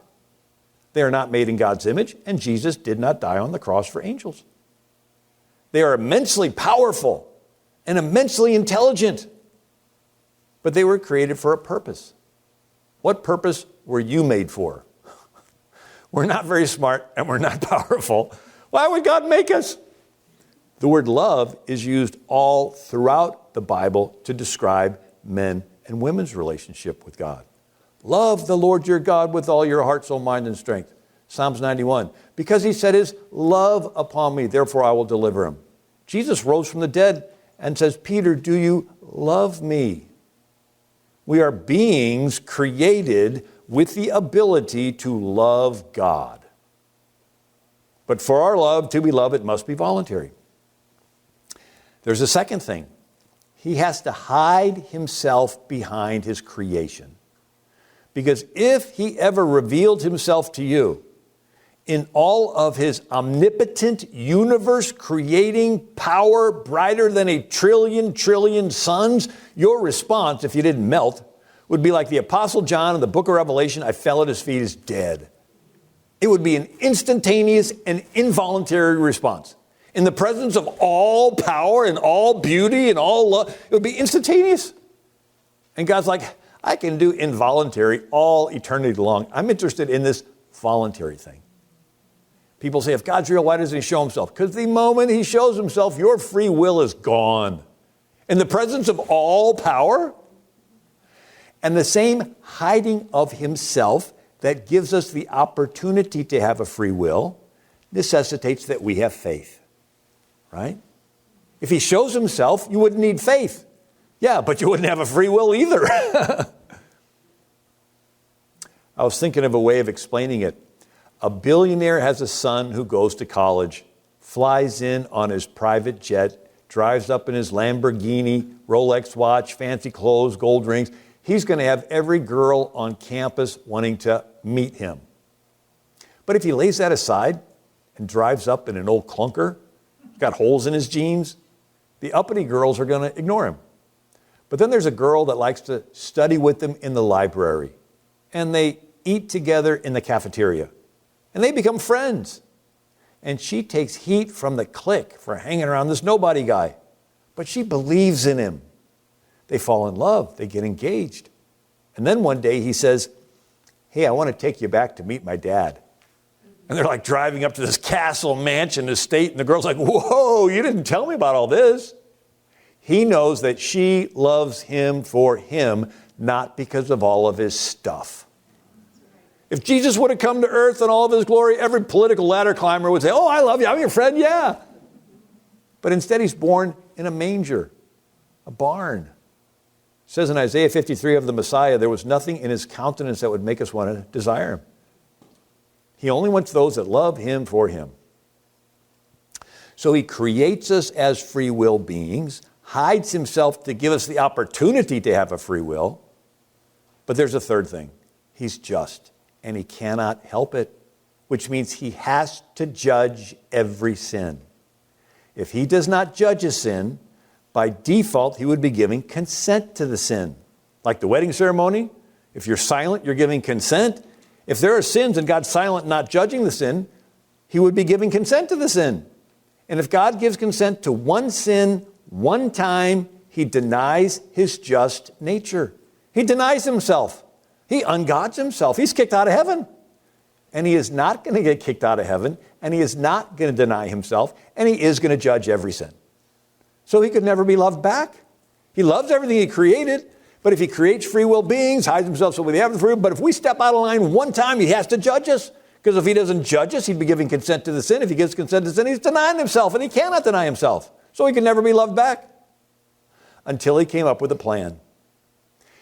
They are not made in God's image, and Jesus did not die on the cross for angels. They are immensely powerful and immensely intelligent, but they were created for a purpose. What purpose were you made for? We're not very smart and we're not powerful. Why would God make us? The word love is used all throughout the Bible to describe men and women's relationship with God. Love the Lord your God with all your heart, soul, mind, and strength. Psalms 91. Because he set his love upon me, therefore I will deliver him. Jesus rose from the dead and says, Peter, do you love me? We are beings created with the ability to love God. But for our love to be loved, it must be voluntary. There's a second thing. He has to hide himself behind his creation. Because if he ever revealed himself to you in all of his omnipotent universe-creating power, brighter than a trillion suns, your response, if you didn't melt, would be like the Apostle John in the book of Revelation, I fell at his feet as dead. It would be an instantaneous and involuntary response. In the presence of all power and all beauty and all love, it would be instantaneous. And God's like, I can do involuntary all eternity long. I'm interested in this voluntary thing. People say, if God's real, why doesn't he show himself? Because the moment he shows himself, your free will is gone. In the presence of all power, and the same hiding of himself that gives us the opportunity to have a free will necessitates that we have faith, right? If he shows himself, you wouldn't need faith. Yeah, but you wouldn't have a free will either. I was thinking of a way of explaining it. A billionaire has a son who goes to college, flies in on his private jet, drives up in his Lamborghini, Rolex watch, fancy clothes, gold rings. He's going to have every girl on campus wanting to meet him. But if he lays that aside and drives up in an old clunker, got holes in his jeans, the uppity girls are going to ignore him. But then there's a girl that likes to study with them in the library, and they eat together in the cafeteria, and they become friends. And she takes heat from the clique for hanging around this nobody guy, but she believes in him. They fall in love, they get engaged. And then one day he says, hey, I want to take you back to meet my dad. And they're like driving up to this castle, mansion, estate, and the girl's like, whoa, you didn't tell me about all this. He knows that she loves him for him, not because of all of his stuff. If Jesus would have come to earth in all of his glory, every political ladder climber would say, oh, I love you, I'm your friend, yeah. But instead he's born in a manger, a barn. It says in Isaiah 53 of the Messiah, there was nothing in his countenance that would make us want to desire him. He only wants those that love him for him. So he creates us as free will beings, hides himself to give us the opportunity to have a free will. But there's a third thing. He's just, and he cannot help it, which means he has to judge every sin. If he does not judge a sin, by default, he would be giving consent to the sin. Like the wedding ceremony, if you're silent, you're giving consent. If there are sins and God's silent, not judging the sin, he would be giving consent to the sin. And if God gives consent to one sin, one time, he denies his just nature. He denies himself. He ungods himself. He's kicked out of heaven. And he is not going to get kicked out of heaven, and he is not going to deny himself, and he is going to judge every sin. So he could never be loved back. He loves everything he created, but if he creates free will beings, hides himself so we have the free will, but if we step out of line one time, he has to judge us. Because if he doesn't judge us, he'd be giving consent to the sin. If he gives consent to sin, he's denying himself, and he cannot deny himself. So he can never be loved back. Until he came up with a plan.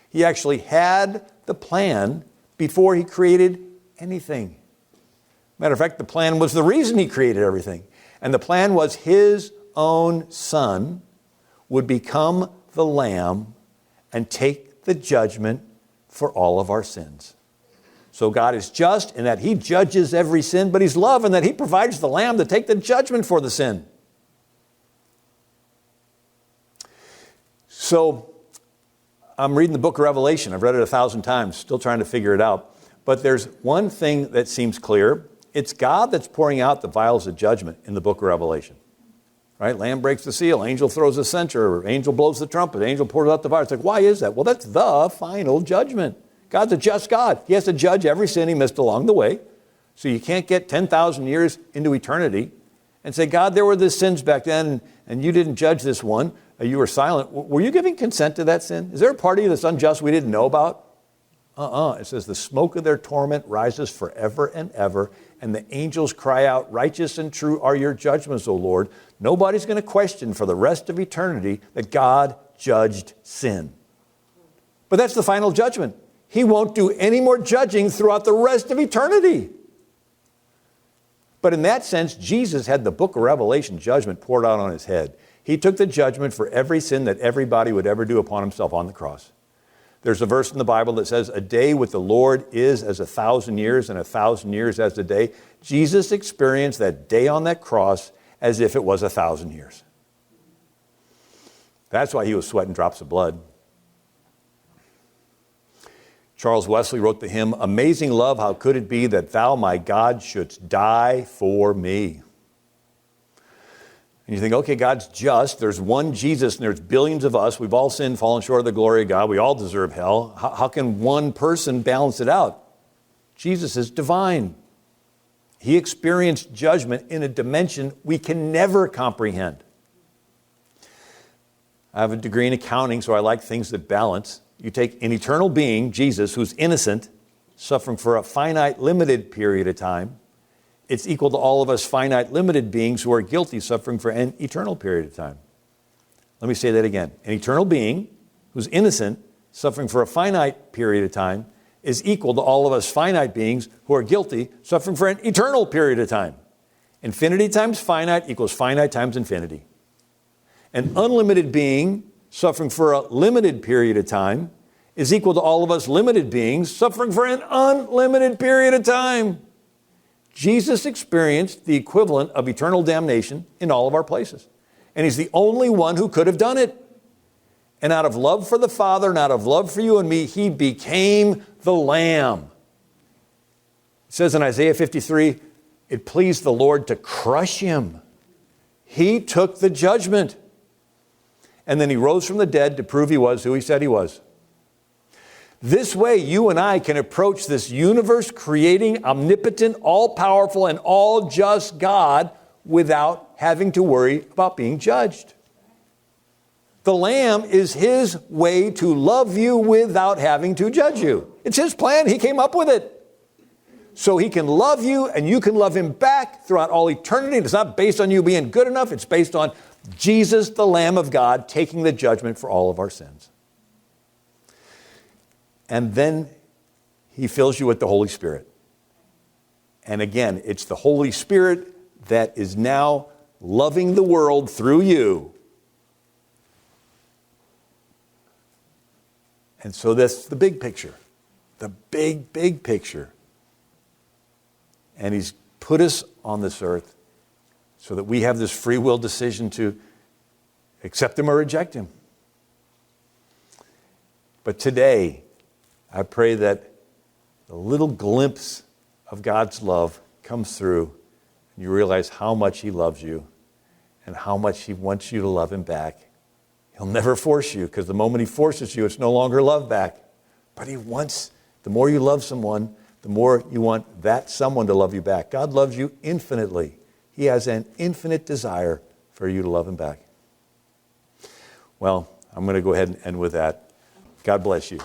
He actually had the plan before he created anything. Matter of fact, the plan was the reason he created everything. And the plan was his own son would become the lamb and take the judgment for all of our sins. So God is just in that he judges every sin, but he's love in that he provides the lamb to take the judgment for the sin. So I'm reading the book of Revelation. I've read it 1,000 times, still trying to figure it out. But there's one thing that seems clear. It's God that's pouring out the vials of judgment in the book of Revelation. Right? Lamb breaks the seal, angel throws the censer, angel blows the trumpet, angel pours out the fire. It's like, why is that? Well, that's the final judgment. God's a just God. He has to judge every sin he missed along the way. So you can't get 10,000 years into eternity and say, God, there were the sins back then, and you didn't judge this one. You were silent. Were you giving consent to that sin? Is there a part of you that's unjust we didn't know about? It says the smoke of their torment rises forever and ever, and the angels cry out, righteous and true are your judgments, O Lord. Nobody's going to question for the rest of eternity that God judged sin. But that's the final judgment. He won't do any more judging throughout the rest of eternity. But in that sense, Jesus had the book of Revelation judgment poured out on his head. He took the judgment for every sin that everybody would ever do upon himself on the cross. There's a verse in the Bible that says, a day with the Lord is as 1,000 years, and 1,000 years as a day. Jesus experienced that day on that cross as if it was 1,000 years. That's why he was sweating drops of blood. Charles Wesley wrote the hymn, Amazing Love, how could it be that thou, my God, shouldst die for me? And you think, okay, God's just. There's one Jesus and there's billions of us. We've all sinned, fallen short of the glory of God. We all deserve hell. How can one person balance it out? Jesus is divine. He experienced judgment in a dimension we can never comprehend. I have a degree in accounting, so I like things that balance. You take an eternal being, Jesus, who's innocent, suffering for a finite, limited period of time. It's equal to all of us finite, limited beings who are guilty, suffering for an eternal period of time. Let me say that again. An eternal being who's innocent, suffering for a finite period of time, is equal to all of us finite beings who are guilty, suffering for an eternal period of time. Infinity times finite equals finite times infinity. An unlimited being suffering for a limited period of time is equal to all of us limited beings suffering for an unlimited period of time. Jesus experienced the equivalent of eternal damnation in all of our places. And he's the only one who could have done it. And out of love for the Father and out of love for you and me, he became the Lamb. It says in Isaiah 53, it pleased the Lord to crush him. He took the judgment. And then he rose from the dead to prove he was who he said he was. This way, you and I can approach this universe-creating, omnipotent, all-powerful, and all-just God without having to worry about being judged. The Lamb is his way to love you without having to judge you. It's his plan. He came up with it. So he can love you and you can love him back throughout all eternity. It's not based on you being good enough. It's based on Jesus, the Lamb of God, taking the judgment for all of our sins. And then he fills you with the Holy Spirit. And again, it's the Holy Spirit that is now loving the world through you. And so that's the big picture. The big, big picture. And he's put us on this earth so that we have this free will decision to accept him or reject him. But today, I pray that a little glimpse of God's love comes through and you realize how much he loves you and how much he wants you to love him back. He'll never force you, because the moment he forces you, it's no longer love back. But he wants, the more you love someone, the more you want that someone to love you back. God loves you infinitely. He has an infinite desire for you to love him back. Well, I'm going to go ahead and end with that. God bless you.